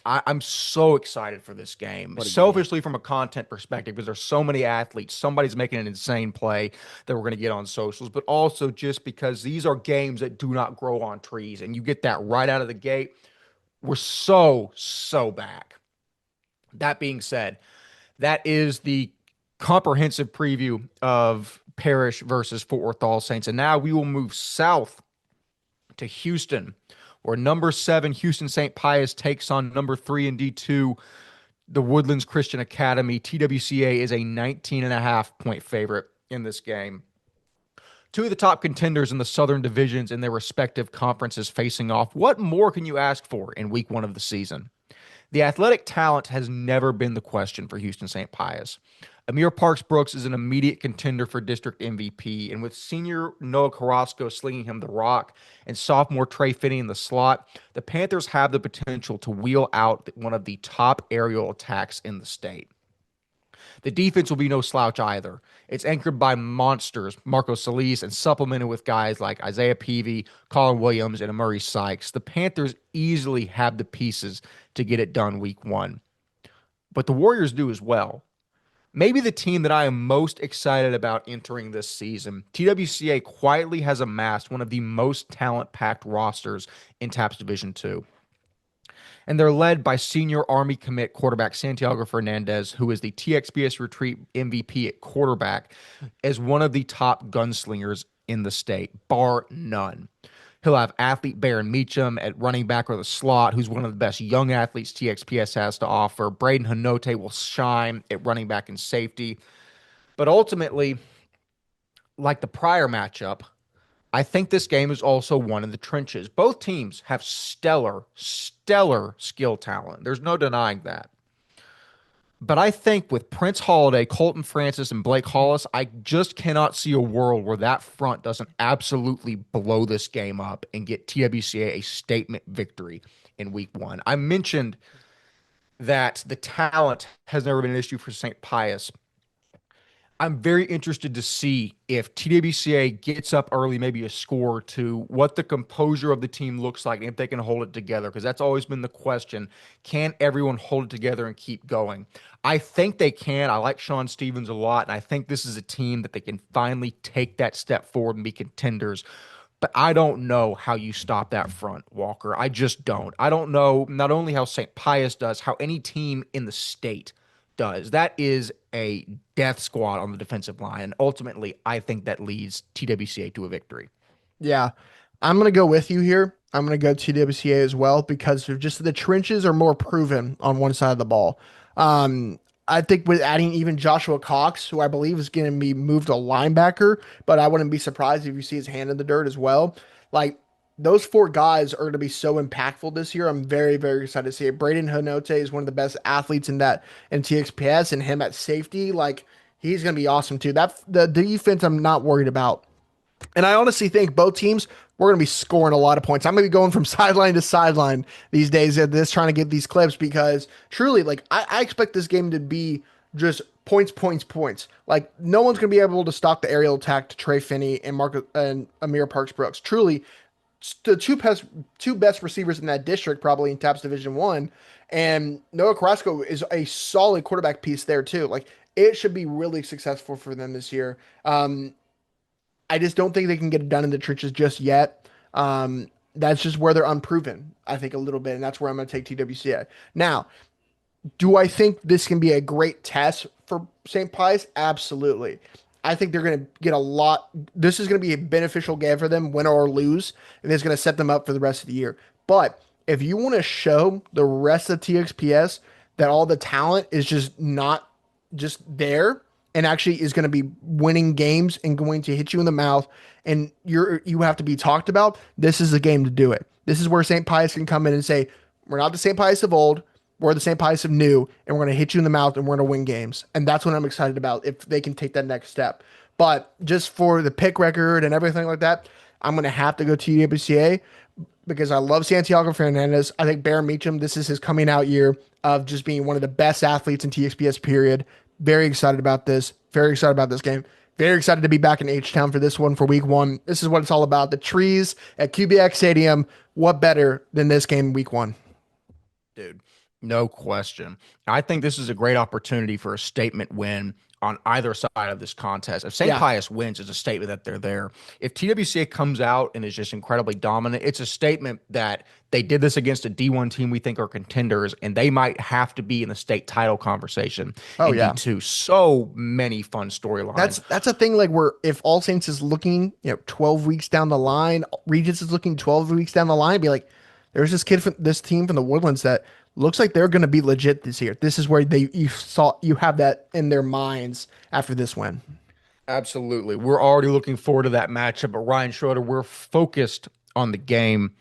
I'm so excited for this game. What a game. Selfishly, from a content perspective, because there's so many athletes, somebody's making an insane play that we're going to get on socials, but also just because these are games that do not grow on trees, and you get that right out of the gate. We're so back. That being said, that is the comprehensive preview of Parish versus Fort Worth All Saints, and now we will move south to Houston, where number 7 Houston St. Pius takes on number 3 in D2, the Woodlands Christian Academy. TWCA is a 19.5 point favorite in this game. Two of the top contenders in the Southern divisions in their respective conferences facing off. What more can you ask for in week one of the season? The athletic talent has never been the question for Houston St. Pius. Amir Parks Brooks is an immediate contender for district MVP, and with senior Noah Carrasco slinging him the rock and sophomore Trey Finney in the slot, the Panthers have the potential to wheel out one of the top aerial attacks in the state. The defense will be no slouch either. It's anchored by monsters, Marco Solis, and supplemented with guys like Isaiah Peavy, Colin Williams, and Murray Sykes. The Panthers easily have the pieces to get it done week one. But the Warriors do as well. Maybe the team that I am most excited about entering this season, TWCA quietly has amassed one of the most talent-packed rosters in TAPS Division II. And they're led by senior Army commit quarterback Santiago Fernandez, who is the TXPS Retreat MVP at quarterback, as one of the top gunslingers in the state, bar none. He'll have athlete Baron Meacham at running back or the slot, who's one of the best young athletes TXPS has to offer. Braden Hanote will shine at running back and safety. But ultimately, like the prior matchup, I think this game is also one in the trenches. Both teams have stellar skill talent. There's no denying that. But I think with Prince Holiday, Colton Francis, and Blake Hollis, I just cannot see a world where that front doesn't absolutely blow this game up and get TWCA a statement victory in week one. I mentioned that the talent has never been an issue for St. Pius. I'm very interested to see if TWCA gets up early, maybe a score or two, what the composure of the team looks like, and if they can hold it together, because that's always been the question. Can everyone hold it together and keep going? I think they can. I like Sean Stevens a lot, and I think this is a team that they can finally take that step forward and be contenders. But I don't know how you stop that front, Walker. I just don't. I don't know not only how St. Pius does, how any team in the state does. That is a death squad on the defensive line. And ultimately, I think that leads TWCA to a victory. Yeah, I'm gonna go with you here. I'm gonna go TWCA as well because of just the trenches are more proven on one side of the ball. Um, I think with adding even Joshua Cox, who I believe is going to be moved to linebacker, but I wouldn't be surprised if you see his hand in the dirt as well. Like those four guys are going to be so impactful this year. I'm very, very excited to see it. Braden Hanote is one of the best athletes in that in TXPS, and him at safety, like he's going to be awesome too. That the defense, I'm not worried about. And I honestly think both teams, we're going to be scoring a lot of points. I'm going to be going from sideline to sideline these days at this, trying to get these clips because truly, like, I expect this game to be just points, points, points. Like, no one's going to be able to stop the aerial attack to Trey Finney and Mark and Amir Parks Brooks. Truly, the two best receivers in that district, probably in TAPS Division One, and Noah Carrasco is a solid quarterback piece there too. Like, it should be really successful for them this year. I just don't think they can get it done in the trenches just yet. That's just where they're unproven, I think, a little bit, and that's where I'm going to take TWCA. Now, do I think this can be a great test for St. Pius? Absolutely. I think they're going to get a lot. This is going to be a beneficial game for them, win or lose, and it's going to set them up for the rest of the year. But if you want to show the rest of TXPS that all the talent is just not just there and actually is going to be winning games and going to hit you in the mouth and you have to be talked about, this is the game to do it. This is where St. Pius can come in and say, we're not the St. Pius of old. We're the St. Pius of new, and we're going to hit you in the mouth and we're going to win games. And that's what I'm excited about if they can take that next step. But just for the pick record and everything like that, I'm going to have to go TWCA because I love Santiago Fernandez. I think Baron Meacham, this is his coming out year of just being one of the best athletes in TXPS, period. Very excited about this. Very excited about this game. Very excited to be back in H-Town for this one for week one. This is what it's all about. The trees at QBX Stadium. What better than this game week one? Dude, no question. I think this is a great opportunity for a statement win on either side of this contest. If St. Yeah. Pius wins, it's a statement that they're there. If TWCA comes out and is just incredibly dominant, it's a statement that they did this against a D1 team we think are contenders, and they might have to be in the state title conversation in D2. So many fun storylines. That's a thing like where if All Saints is looking, 12 weeks down the line, Regents is looking 12 weeks down the line, be like, there's this kid from this team from the Woodlands that looks like they're going to be legit this year. This is where you have that in their minds after this win. Absolutely. We're already looking forward to that matchup. But Ryan Schroeder, we're focused on the game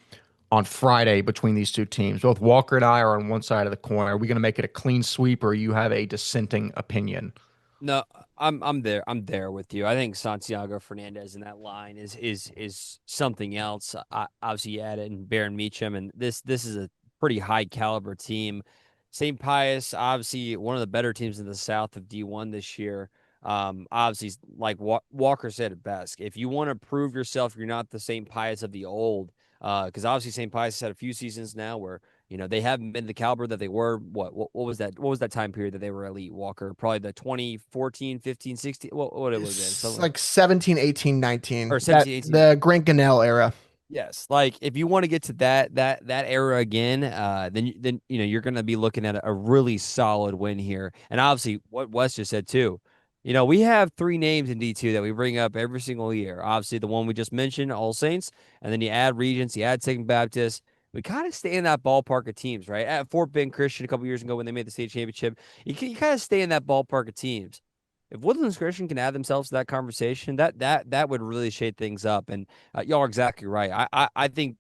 on Friday between these two teams. Both Walker and I are on one side of the coin. Are we going to make it a clean sweep, or you have a dissenting opinion? No, I'm there. I'm there with you. I think Santiago Fernandez in that line is something else. Obviously, you add in Baron Meacham, and this is a pretty high caliber team. St. Pius, obviously one of the better teams in the South of D1 this year. Obviously, like Walker said it best, if you want to prove yourself, you're not the St. Pius of the old. Because obviously St. Pius has had a few seasons now where they haven't been the caliber that they were. What was that? What was that time period that they were elite, Walker? Probably the 2014, 15, 16. What it would have been? It's like 17, 18, 19. Or 17, 18. The Grant Gunnell era. Yes, like if you want to get to that era again, then you're going to be looking at a really solid win here. And obviously, what Wes just said too, we have three names in D2 that we bring up every single year. Obviously, the one we just mentioned, All Saints, and then you add Regents, you add Second Baptist. We kind of stay in that ballpark of teams, right? At Fort Bend Christian a couple years ago when they made the state championship, you kind of stay in that ballpark of teams. If Woodlands Christian can add themselves to that conversation, that would really shake things up. And y'all are exactly right. I think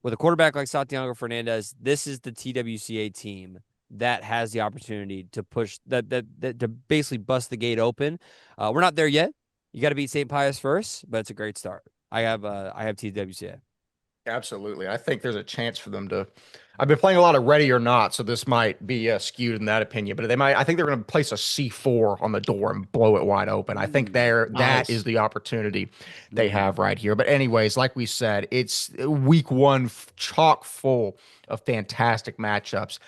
with a quarterback like Santiago Fernandez, this is the TWCA team that has the opportunity to push that to basically bust the gate open. We're not there yet. You got to beat St. Pius first, but it's a great start. I have TWCA. Absolutely. I think there's a chance for them to. I've been playing a lot of Ready or Not, so this might be skewed in that opinion. But I think they're going to place a C4 on the door and blow it wide open. I think that is the opportunity they have right here. But anyways, like we said, it's week one chock full of fantastic matchups.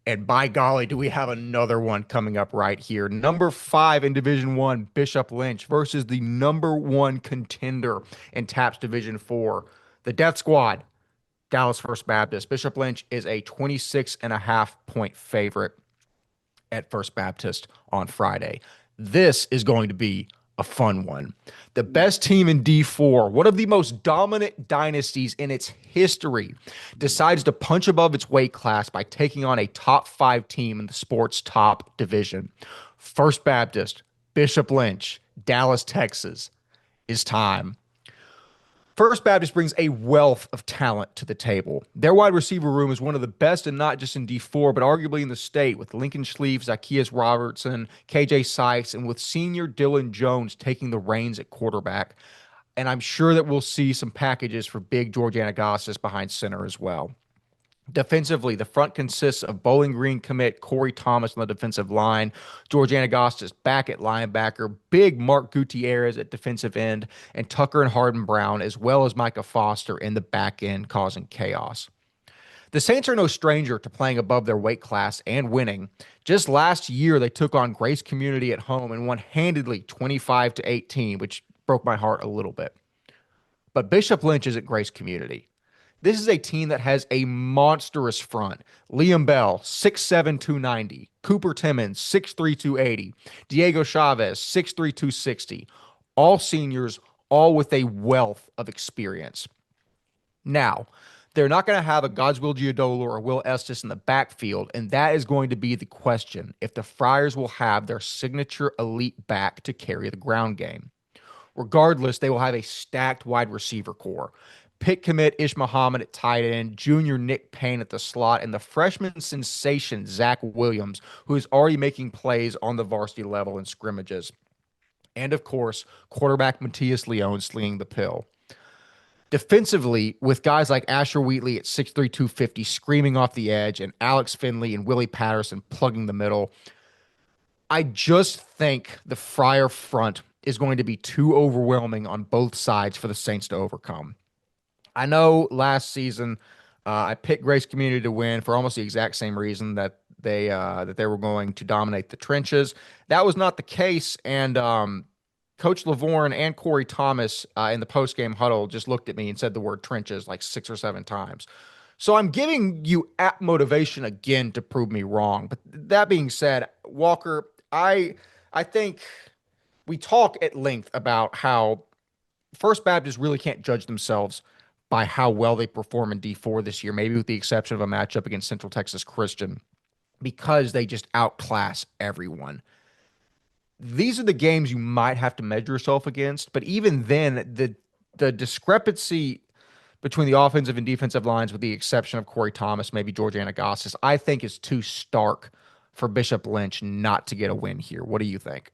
And by golly, do we have another one coming up right here. Number 5 in Division 1, Bishop Lynch versus the number 1 contender in TAPS Division 4. The Death Squad, Dallas First Baptist. Bishop Lynch is a 26.5 point favorite. at First Baptist on Friday. This is going to be a fun one. The best team in D4, one of the most dominant dynasties in its history, decides to punch above its weight class by taking on a top 5 team in the sport's top division. First Baptist, Bishop Lynch, Dallas, Texas. Is time. First Baptist brings a wealth of talent to the table. Their wide receiver room is one of the best, and not just in D4, but arguably in the state, with Lincoln Schleif, Zacchaeus Robertson, KJ Sykes, and with senior Dylan Jones taking the reins at quarterback. And I'm sure that we'll see some packages for big George Anagostas behind center as well. Defensively, the front consists of Bowling Green commit Corey Thomas on the defensive line, George Anagostas back at linebacker, big Mark Gutierrez at defensive end, and Tucker and Harden Brown, as well as Micah Foster in the back end, causing chaos. The Saints are no stranger to playing above their weight class and winning. Just last year, they took on Grace Community at home and won handedly 25-18, which broke my heart a little bit. But Bishop Lynch isn't Grace Community. This is a team that has a monstrous front. Liam Bell, 6'7", 290. Cooper Timmons, 6'3", 280. Diego Chavez, 6'3", 260. All seniors, all with a wealth of experience. Now, they're not going to have a Godswill Giadola or Will Estes in the backfield, and that is going to be the question if the Friars will have their signature elite back to carry the ground game. Regardless, they will have a stacked wide receiver core. Pitt commit Ish Muhammad at tight end, junior Nick Payne at the slot, and the freshman sensation Zach Williams, who is already making plays on the varsity level in scrimmages. And of course, quarterback Matthias Leone slinging the pill. Defensively, with guys like Asher Wheatley at 6'3", 250 screaming off the edge, and Alex Finley and Willie Patterson plugging the middle, I just think the Friar front is going to be too overwhelming on both sides for the Saints to overcome. I know last season I picked Grace Community to win for almost the exact same reason that they were going to dominate the trenches. That was not the case, and Coach Lavorne and Corey Thomas in the postgame huddle just looked at me and said the word trenches like 6 or 7 times. So I'm giving you app motivation again to prove me wrong. But that being said, Walker, I think we talk at length about how First Baptist really can't judge themselves by how well they perform in D4 this year, maybe with the exception of a matchup against Central Texas Christian, because they just outclass everyone. These are the games you might have to measure yourself against, but even then, the discrepancy between the offensive and defensive lines, with the exception of Corey Thomas, maybe George Anagostas, I think is too stark for Bishop Lynch not to get a win here. What do you think?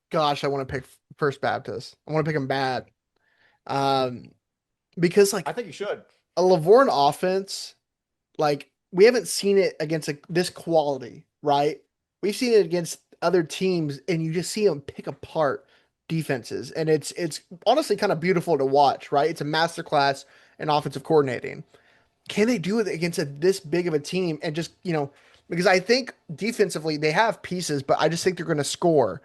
Gosh, I want to pick First Baptist. I want to pick them bad. Because I think you should. a Lavorne offense, like we haven't seen it against this quality, right? We've seen it against other teams, and you just see them pick apart defenses, and it's honestly kind of beautiful to watch, right? It's a masterclass in offensive coordinating. Can they do it against this big of a team? And just because I think defensively they have pieces, but I just think they're going to score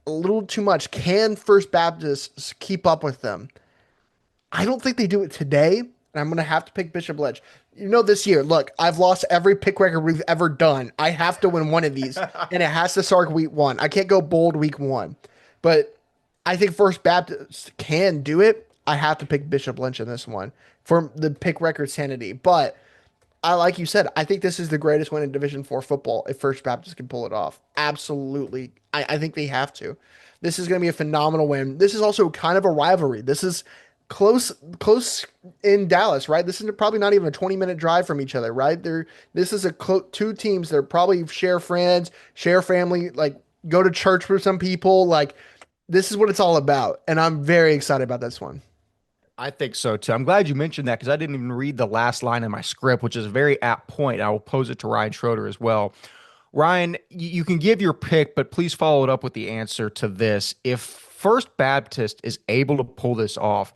a little too much. Can First Baptist keep up with them? I don't think they do it today, and I'm going to have to pick Bishop Lynch. This year, look, I've lost every pick record we've ever done. I have to win one of these, and it has to start week 1. I can't go bold week 1. But I think First Baptist can do it. I have to pick Bishop Lynch in this one for the pick record sanity. But like you said, I think this is the greatest win in Division 4 football if First Baptist can pull it off. Absolutely. I think they have to. This is going to be a phenomenal win. This is also kind of a rivalry. This is close in Dallas, right? This is probably not even a 20-minute drive from each other, right? This is two teams that probably share friends, share family, like go to church for some people. Like this is what it's all about. And I'm very excited about this one. I think so too. I'm glad you mentioned that because I didn't even read the last line in my script, which is a very apt point. I will pose it to Ryan Schroeder as well. Ryan, you can give your pick, but please follow it up with the answer to this. If First Baptist is able to pull this off,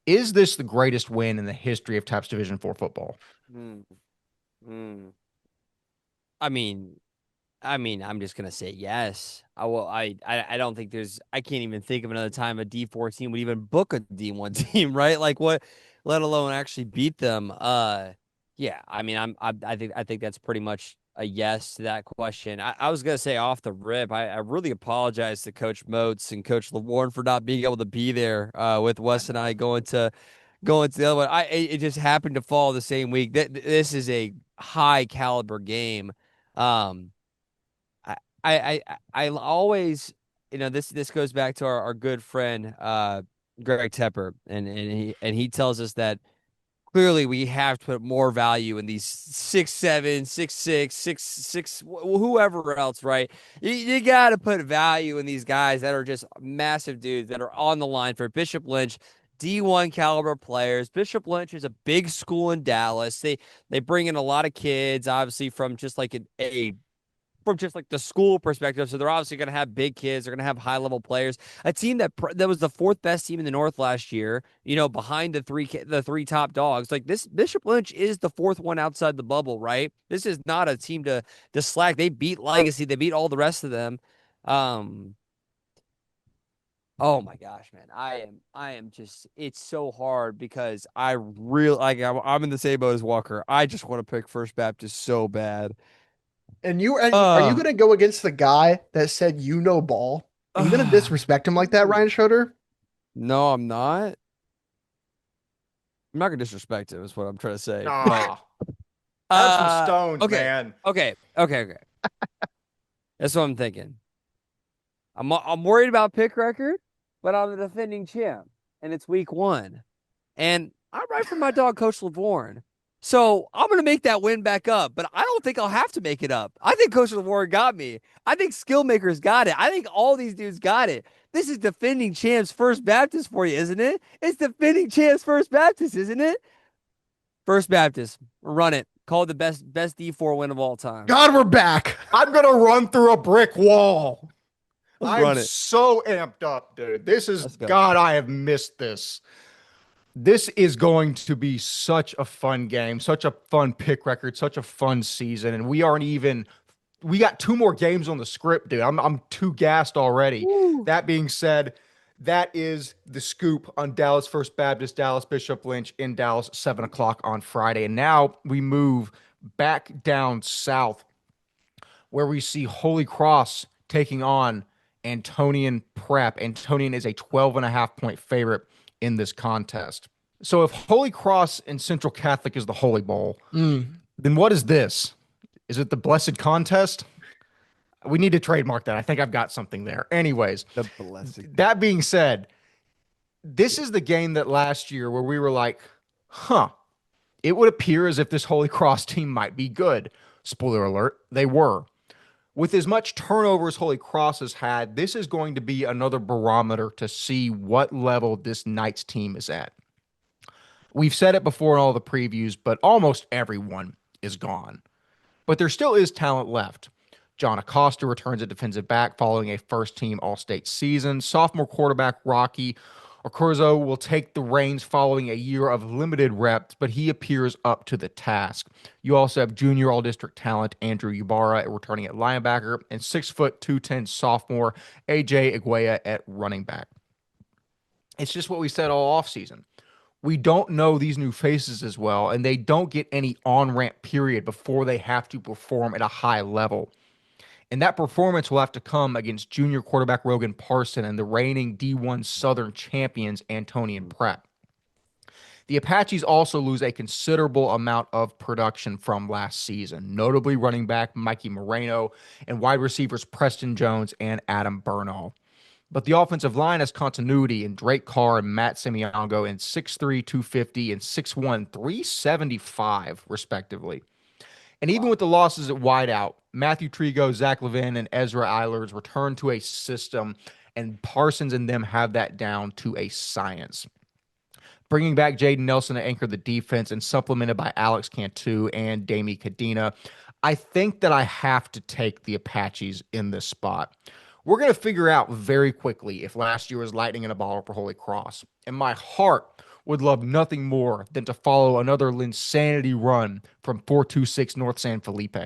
is this the greatest win in the history of TAPS Division 4 football? I mean, I'm just gonna say yes. I don't think I can't even think of another time a D4 team would even book a D1 team, right? Like what, let alone actually beat them. Yeah. I mean, I think that's pretty much a yes to that question. I was gonna say off the rip, I really apologize to Coach Moats and Coach LeWarn for not being able to be there with Wes and I going to the other one. It just happened to fall the same week. This is a high caliber game. Um, I I always, this goes back to our good friend Greg Tepper, and he tells us that clearly we have to put more value in these 6'7", 6'6", 6'6", whoever else, right? You got to put value in these guys that are just massive dudes that are on the line for Bishop Lynch. D1 caliber players. Bishop Lynch is a big school in Dallas. They bring in a lot of kids, obviously from just like a from just like the school perspective. So they're obviously going to have big kids. They're going to have high level players. A team that was the fourth best team in the North last year. Behind the three top dogs. Like this, Bishop Lynch is the fourth one outside the bubble, right? This is not a team to slack. They beat Legacy. They beat all the rest of them. Um. Oh my gosh, man! I am just. It's so hard because I really like. I'm in the same boat as Walker. I just want to pick First Baptist so bad. And are you Uh, going to go against the guy that said you know ball? Are you going to disrespect him like that, Ryan Schroeder? No, I'm not. I'm not gonna disrespect him, is what I'm trying to say. But Nah, have some stones, okay, man. okay. That's what I'm thinking. I'm worried about pick record, but I'm the defending champ, and it's week one, and I'm right for my dog, Coach LeVorn. So I'm gonna make that win back up, but I don't think I'll have to make it up. I think Coach LeVorn got me. I think Skillmakers got it. I think all these dudes got it. This is defending champs First Baptist for you, isn't it? It's defending champs First Baptist, isn't it? First Baptist, run it. Call it the best D4 win of all time. God, we're back. I'm gonna run through a brick wall. I'm Run it. so amped up, dude. This is Let's go. God. I have missed this. This is going to be such a fun game, such a fun pick record, such a fun season, and we aren't even. We got two more games on the script, dude. I'm too gassed already. Woo. That being said, that is the scoop on Dallas First Baptist, Dallas Bishop Lynch in Dallas, 7 o'clock on Friday. And now we move back down south where we see Holy Cross taking on Antonian Prep. Antonian is a 12.5 point favorite in this contest. So if Holy Cross and Central Catholic is the Holy Bowl, then what is this? Is it the Blessed Contest? We need to trademark that. I think I've got something there. Anyways, The blessing. that being said, this is the game that last year where we were like, huh, it would appear as if this Holy Cross team might be good. Spoiler alert, they were. With as much turnover as Holy Cross has had, this is going to be another barometer to see what level this Knights team is at. We've said it before in all the previews, but almost everyone is gone. But there still is talent left. John Acosta returns at defensive back following a first-team All-State season. Sophomore quarterback Rocky Ocorzo will take the reins following a year of limited reps, but he appears up to the task. You also have junior all-district talent Andrew Ybarra returning at linebacker and 6'2", 210 sophomore AJ Iguea at running back. It's just what we said all offseason. We don't know these new faces as well, and they don't get any on-ramp period before they have to perform at a high level. And that performance will have to come against junior quarterback Rogan Parson and the reigning D1 Southern champions Antonian Prep. The Apaches also lose a considerable amount of production from last season, notably running back Mikey Moreno and wide receivers Preston Jones and Adam Bernal. But the offensive line has continuity in Drake Carr and Matt Semiango in 6'3", 250 and 6'1", 375, respectively. And even with the losses at wideout, Matthew Trigo, Zach Levin, and Ezra Eilers return to a system, and Parsons and them have that down to a science. Bringing back Jaden Nelson to anchor the defense and supplemented by Alex Cantu and Damie Cadena, I think that I have to take the Apaches in this spot. We're going to figure out very quickly if last year was lightning in a bottle for Holy Cross. And my heart would love nothing more than to follow another Linsanity run from 426 North San Felipe.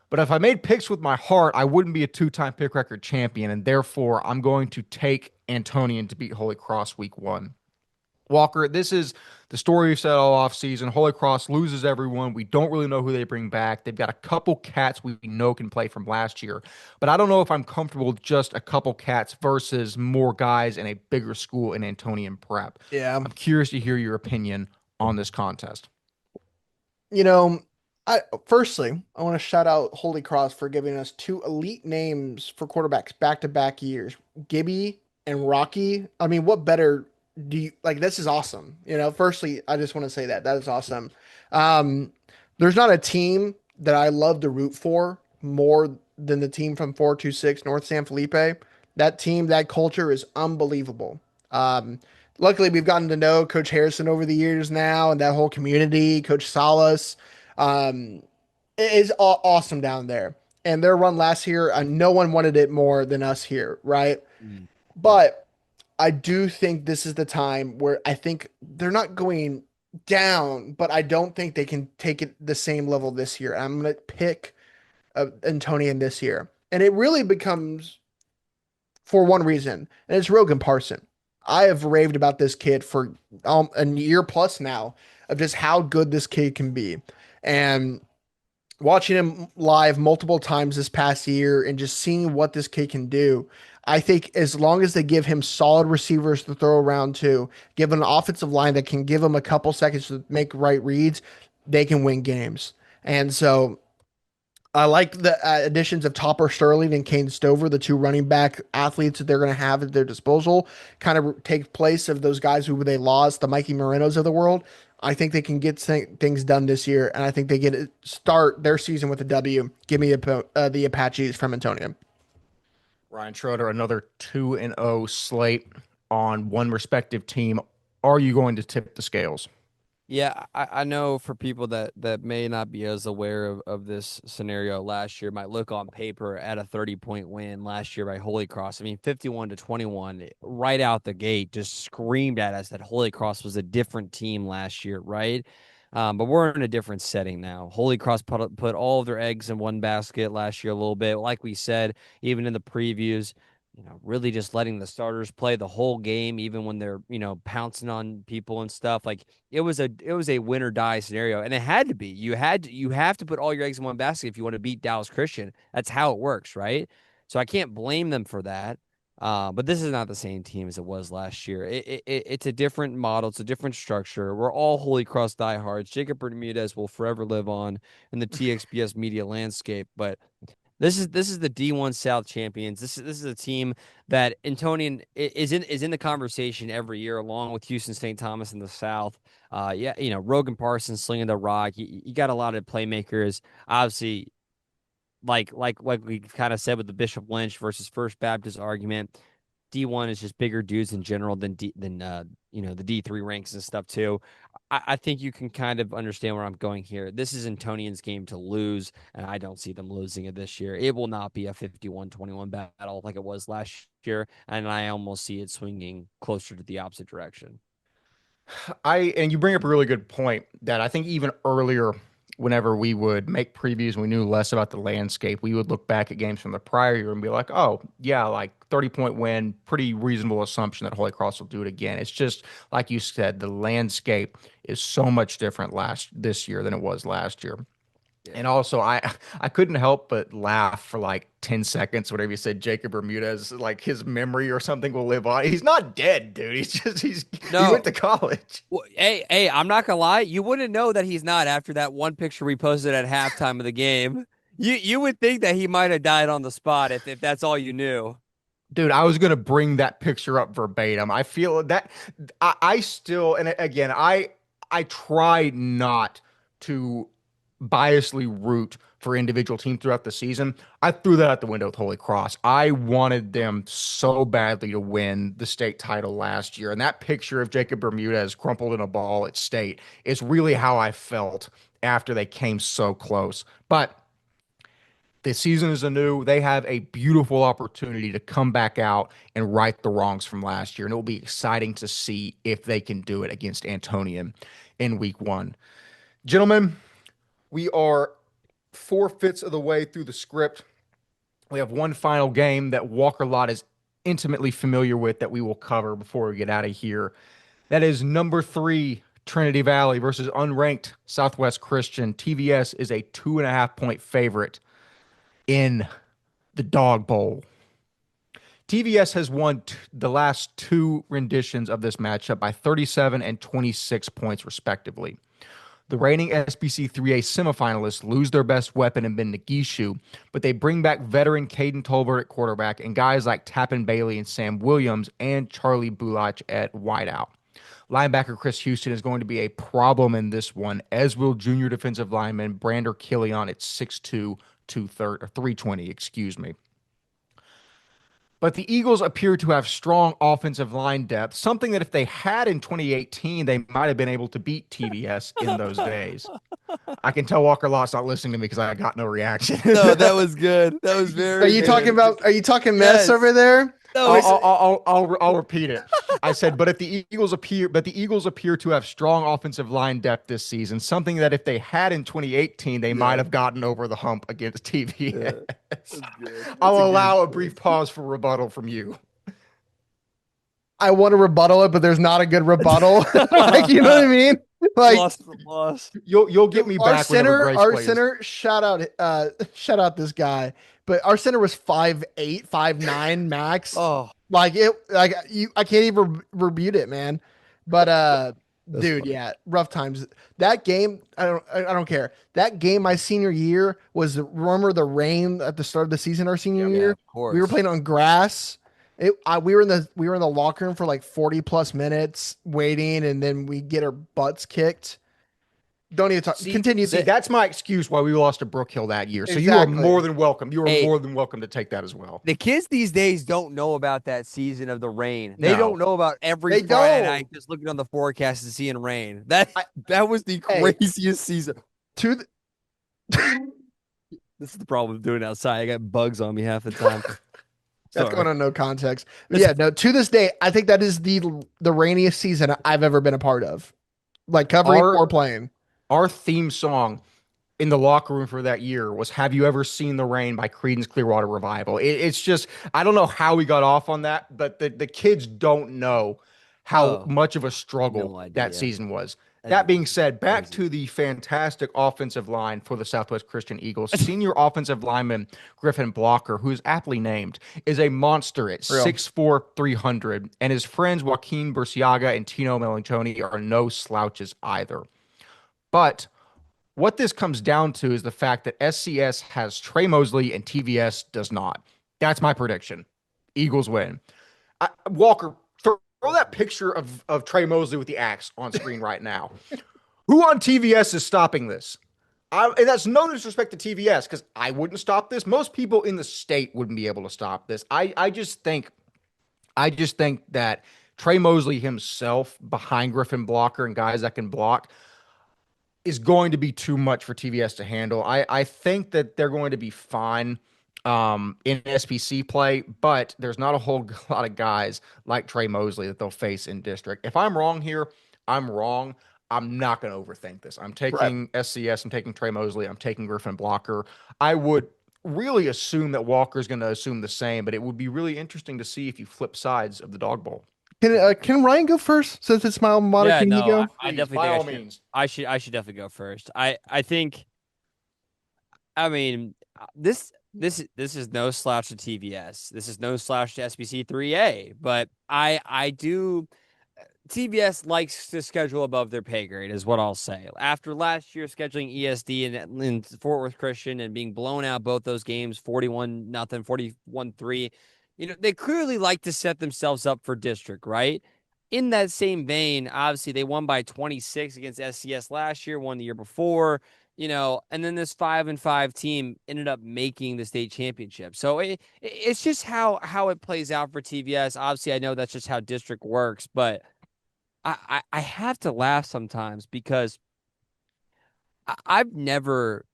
But if I made picks with my heart, I wouldn't be a two-time pick record champion, and therefore I'm going to take Antonian to beat Holy Cross week one. Walker, this is the story we've said all off season. Holy Cross loses everyone. We don't really know who they bring back. They've got a couple cats we know can play from last year, but I don't know if I'm comfortable with just a couple cats versus more guys in a bigger school in Antonian prep. Yeah. I'm curious to hear your opinion on this contest. You know, I firstly I want to shout out Holy Cross for giving us two elite names for quarterbacks back to back years, Gibby and Rocky. I mean, what better do you like? This is awesome. Firstly, I just want to say that is awesome. Um, there's not a team that I love to root for more than the team from 426 North San Felipe. That team, that culture is unbelievable. Um, Luckily, we've gotten to know Coach Harrison over the years now, and that whole community. Coach Salas, um, it is awesome down there. And their run last year, no one wanted it more than us here, right? Mm. Yeah. But I do think this is the time where I think they're not going down, but I don't think they can take it the same level this year. I'm going to pick Antonian this year. And it really becomes for one reason, and it's Rogan Parson. I have raved about this kid for a year plus now of just how good this kid can be. And watching him live multiple times this past year and just seeing what this kid can do, I think as long as they give him solid receivers to throw around to, give an offensive line that can give him a couple seconds to make right reads, they can win games. And so I like the additions of Topper Sterling and Kane Stover, the two running back athletes that they're going to have at their disposal, kind of take place of those guys who they lost, the Mikey Morenos of the world. I think they can get things done this year, and I think they get to start their season with a W. Give me the Apaches from Antonio. Ryan Schroeder, another 2-0 slate on one respective team. Are you going to tip the scales? Yeah, I know for people that may not be as aware of this scenario last year, might look on paper at a 30-point win last year by Holy Cross. I mean, 51-21, right out the gate, just screamed at us that Holy Cross was a different team last year, right? But we're in a different setting now. Holy Cross put all of their eggs in one basket last year a little bit. Like we said, even in the previews, really just letting the starters play the whole game, even when they're, pouncing on people and stuff. Like it was a win or die scenario, and it had to be. You have to put all your eggs in one basket if you want to beat Dallas Christian. That's how it works, right? So I can't blame them for that. But this is not the same team as it was last year. It's a different model. It's a different structure. We're all Holy Cross diehards. Jacob Bermudez will forever live on in the TXPS media landscape, but this is the D1 South champions. This is a team that Antonian is in the conversation every year, along with Houston St. Thomas in the South. Yeah, Rogan Parsons slinging the rock. You got a lot of playmakers. Obviously, like we kind of said with the Bishop Lynch versus First Baptist argument. D1 is just bigger dudes in general than the D3 ranks and stuff too. I think you can kind of understand where I'm going here. This is Antonian's game to lose, and I don't see them losing it this year. It will not be a 51-21 battle like it was last year, and I almost see it swinging closer to the opposite direction. And you bring up a really good point that I think even earlier, whenever we would make previews and we knew less about the landscape, we would look back at games from the prior year and be like, oh, yeah, like 30-point win, pretty reasonable assumption that Holy Cross will do it again. It's just like you said, the landscape is so much different this year than it was last year. Yeah. And also, I couldn't help but laugh for like 10 seconds whenever you said Jacob Bermudez, like his memory or something will live on. He's not dead, dude. He No, went to college. well, hey, I'm not gonna lie. You wouldn't know that he's not after that one picture we posted at halftime of the game. You would think that he might have died on the spot if that's all you knew. Dude, I was gonna bring that picture up verbatim. I feel that I still, and again, I try not to biasly root for individual teams throughout the season. I threw that out the window with Holy Cross. I wanted them so badly to win the state title last year, and that picture of Jacob Bermudez crumpled in a ball at state is really how I felt after they came so close. But the season is anew. They have a beautiful opportunity to come back out and right the wrongs from last year. And it will be exciting to see if they can do it against Antonian in week one. Gentlemen, we are 4/5 of the way through the script. We have one final game that Walker Lott is intimately familiar with that we will cover before we get out of here. That is number 3 Trinity Valley versus unranked Southwest Christian. TVS is a 2.5 point favorite in the Dog Bowl. TVS has won the last 2 renditions of this matchup by 37 and 26 points, respectively. The reigning SBC 3A semifinalists lose their best weapon in Ben Nagishu, but they bring back veteran Caden Tolbert at quarterback and guys like Tappan Bailey and Sam Williams and Charlie Bulach at wideout. Linebacker Chris Houston is going to be a problem in this one, as will junior defensive lineman Brander Killian at 6'2", 320, excuse me. But the Eagles appear to have strong offensive line depth, something that if they had in 2018, they might have been able to beat TVS in those days. I can tell Walker Lott's not listening to me because I got no reaction. No, that was good. That was very. Are you good. talking about? Are you talking mess Yes. over there? No, I'll repeat it. I said, but the Eagles appear to have strong offensive line depth this season, something that if they had in 2018, they might have gotten over the hump against TVS. I'll allow a brief pause for rebuttal from you. I want to rebuttal it, but there's not a good rebuttal. Like, you know what I mean? Like, loss. You'll get me our back whenever center, Grace our plays. center, shout out this guy. But our center was 5'8", 5'9" max. Oh, Like I can't even rebuke it, man. But dude, funny. yeah, rough times. That game, I don't care. That game my senior year was, remember the rain at the start of the season our senior year? of course. We were playing on grass. We were in the locker room for like 40 plus minutes waiting, and then we get our butts kicked. Don't even talk. Continue. See, that's my excuse why we lost to Brook Hill that year. So you are Exactly. more than welcome. You are Hey. more than welcome to take that as well. The kids these days don't know about that season of the rain. They No. don't know about every They Friday don't. night just looking on the forecast and seeing rain. That was the Hey. craziest season. To the, This is the problem with doing it outside. I got bugs on me half the time. That's Sorry. going on no context. But yeah, no, to this day, I think that is the rainiest season I've ever been a part of. Like covering or playing. Our theme song in the locker room for that year was "Have You Ever Seen the Rain" by Creedence Clearwater Revival. It's just, I don't know how we got off on that, but the kids don't know how much of a struggle that season was. That being said, back to the fantastic offensive line for the Southwest Christian Eagles. Senior offensive lineman Griffin Blocker, who is aptly named, is a monster at 6'4", 300, and his friends Joaquin Burciaga and Tino Melanchoni are no slouches either. But what this comes down to is the fact that SCS has Trey Mosley and TVS does not. That's my prediction. Eagles win. Walker, throw that picture of Trey Mosley with the axe on screen right now. Who on TVS is stopping this? And that's no disrespect to TVS, because I wouldn't stop this. Most people in the state wouldn't be able to stop this. I just think that Trey Mosley himself behind Griffin Blocker and guys that can block is going to be too much for TVS to handle. I think that they're going to be fine in SPC play, but there's not a whole lot of guys like Trey Mosley that they'll face in district. If I'm wrong here, I'm wrong. I'm not going to overthink this. I'm taking SCS. I'm taking Trey Mosley. I'm taking Griffin Blocker. I would really assume that Walker's going to assume the same, but it would be really interesting to see if you flip sides of the dog bowl. Can Ryan go first since it's my alma mater? Yeah, Can no, you go? I Please, definitely by all think means. I should definitely go first. I think. I mean, this is no slouch to TVS. This is no slouch to SBC 3A. But I do. TVS likes to schedule above their pay grade, is what I'll say. After last year scheduling ESD in Fort Worth Christian and being blown out both those games, 41-0, 41-3, they clearly like to set themselves up for district, right? In that same vein, obviously they won by 26 against SCS last year, won the year before, and then this 5-5 team ended up making the state championship. So it's just how it plays out for TVS. Obviously, I know that's just how district works, but I have to laugh sometimes because I've never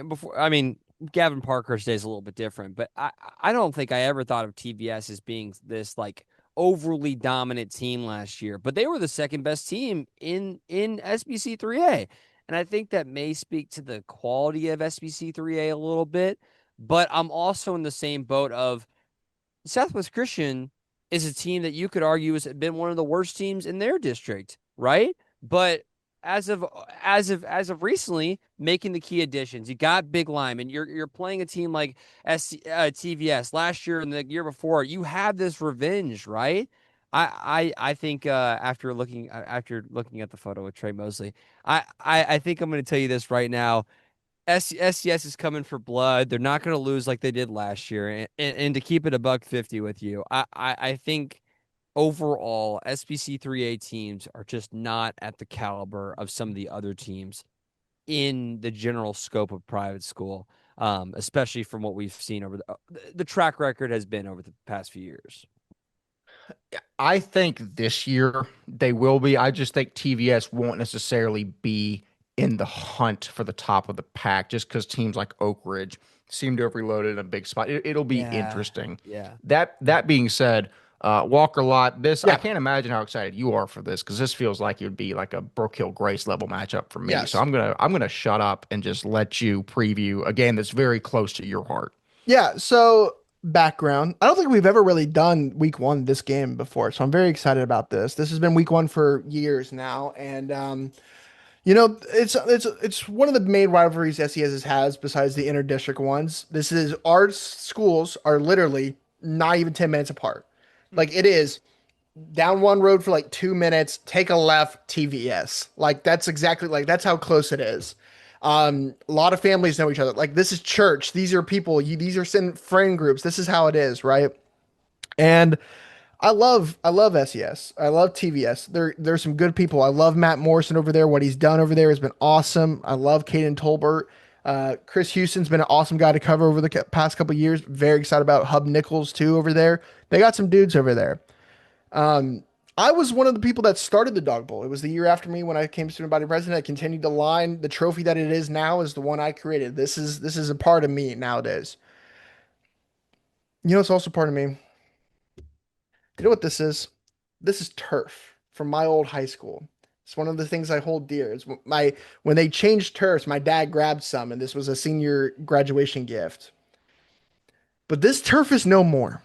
before. I mean, Gavin Parker's day is a little bit different, but I don't think I ever thought of TVS as being this like overly dominant team last year. But they were the second best team in SBC 3A, and I think that may speak to the quality of SBC 3A a little bit. But I'm also in the same boat of Southwest Christian. is a team that you could argue has been one of the worst teams in their district, right? But as of recently, making the key additions, you got big linemen. You're playing a team like TVS last year and the year before. You have this revenge, right? I think after looking at the photo with Trey Mosley, I think I'm going to tell you this right now. SCS is coming for blood. They're not going to lose like they did last year. And to keep it a buck 50 with you, I think overall SBC 3A teams are just not at the caliber of some of the other teams in the general scope of private school, especially from what we've seen over the track record has been over the past few years. I think this year they will be. I just think TVS won't necessarily be in the hunt for the top of the pack just because teams like Oak Ridge seem to have reloaded in a big spot. It'll be Yeah. interesting. Yeah. That being said, Walker Lott, I Yeah. can't imagine how excited you are for this because this feels like it would be like a Brook Hill Grace level matchup for me. So Yes. I'm gonna shut up and just let you preview a game that's very close to your heart. Yeah, so background. I don't think we've ever really done week one this game before, so I'm very excited about this. This has been week one for years now, and it's one of the main rivalries SES has besides the inter-district ones. This is our schools are literally not even 10 minutes apart. Like it is down one road for like 2 minutes, take a left, TVS. Like that's exactly like that's how close it is. A lot of families know each other. Like this is church. These are people. These are friend groups. This is how it is, right? And I love SES. I love TVS. There's some good people. I love Matt Morrison over there. What he's done over there has been awesome. I love Caden Tolbert. Chris Houston's been an awesome guy to cover over the past couple of years. Very excited about Hub Nichols too over there. They got some dudes over there. Um, I was one of the people that started the Dog Bowl. It was the year after me when I became student body president. I continued to line the trophy that it is now is the one I created. This is a part of me nowadays. It's also part of me. You know what this is? This is turf from my old high school. It's one of the things I hold dear. It's when they changed turfs, my dad grabbed some, and this was a senior graduation gift. But this turf is no more.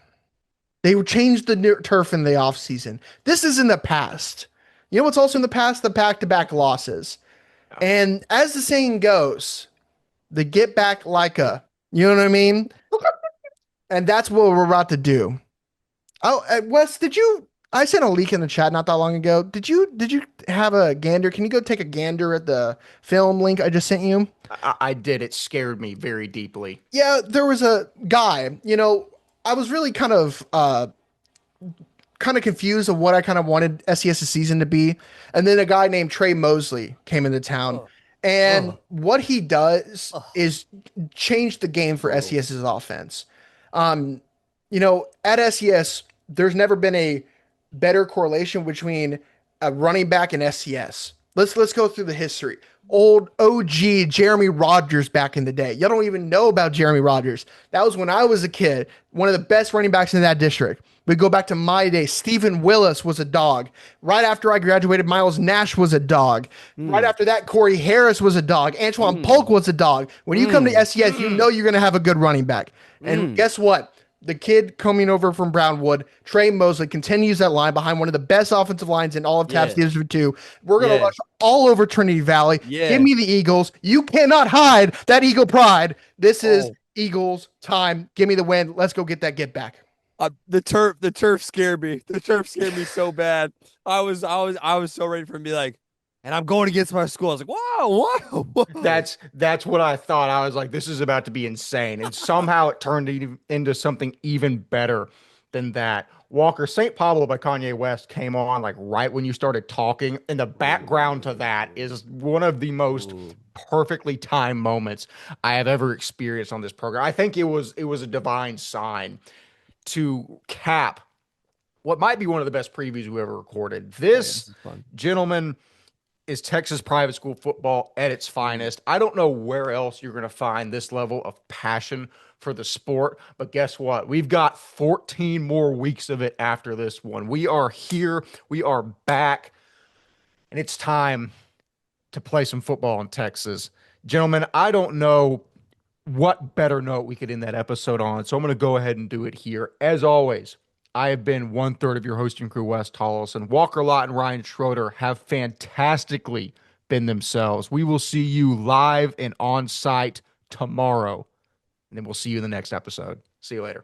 They changed the turf in the off season. This is in the past. You know what's also in the past? The back-to-back losses. And as the saying goes, the get back like a, you know what I mean? And that's what we're about to do. Oh, Wes, I sent a leak in the chat not that long ago. Did you have a gander? Can you go take a gander at the film link I just sent you? I did. It scared me very deeply. Yeah, there was a guy, I was really kind of confused of what I kind of wanted SES's season to be. And then a guy named Trey Mosley came into town. Oh. And Oh. what he does Oh. is change the game for Oh. SES's offense. Um, at SES, there's never been a better correlation between a running back and SES. Let's go through the history. Old OG Jeremy Rogers back in the day. You don't even know about Jeremy Rogers. That was when I was a kid, one of the best running backs in that district. We go back to my day. Stephen Willis was a dog. Right after I graduated, Miles Nash was a dog. Right after that, Corey Harris was a dog. Antoine Polk was a dog. When you come to SES, you know you're going to have a good running back. And guess what? The kid coming over from Brownwood, Trey Mosley, continues that line behind one of the best offensive lines in all of TAPS Division 2. We're going to rush all over Trinity Valley. Yeah. Give me the Eagles. You cannot hide that Eagle pride. This is Eagles time. Give me the win. Let's go get that get back. The turf scared me. The turf scared me so bad. I was so ready for him to be like, and I'm going against my school. I was like, whoa. That's what I thought. I was like, this is about to be insane. And somehow it turned into something even better than that. Walker, St. Pablo by Kanye West came on like right when you started talking. And the background to that is one of the most perfectly timed moments I have ever experienced on this program. I think it was a divine sign to cap what might be one of the best previews we ever recorded. This gentleman is Texas private school football at its finest. I don't know where else you're going to find this level of passion for the sport, but guess what? We've got 14 more weeks of it after this one. We are here. We are back, and it's time to play some football in Texas. Gentlemen, I don't know what better note we could end that episode on, so I'm going to go ahead and do it here. As always, I have been 1/3 of your hosting crew, Wes Tolleson. Walker Lott and Ryan Schroeder have fantastically been themselves. We will see you live and on site tomorrow. And then we'll see you in the next episode. See you later.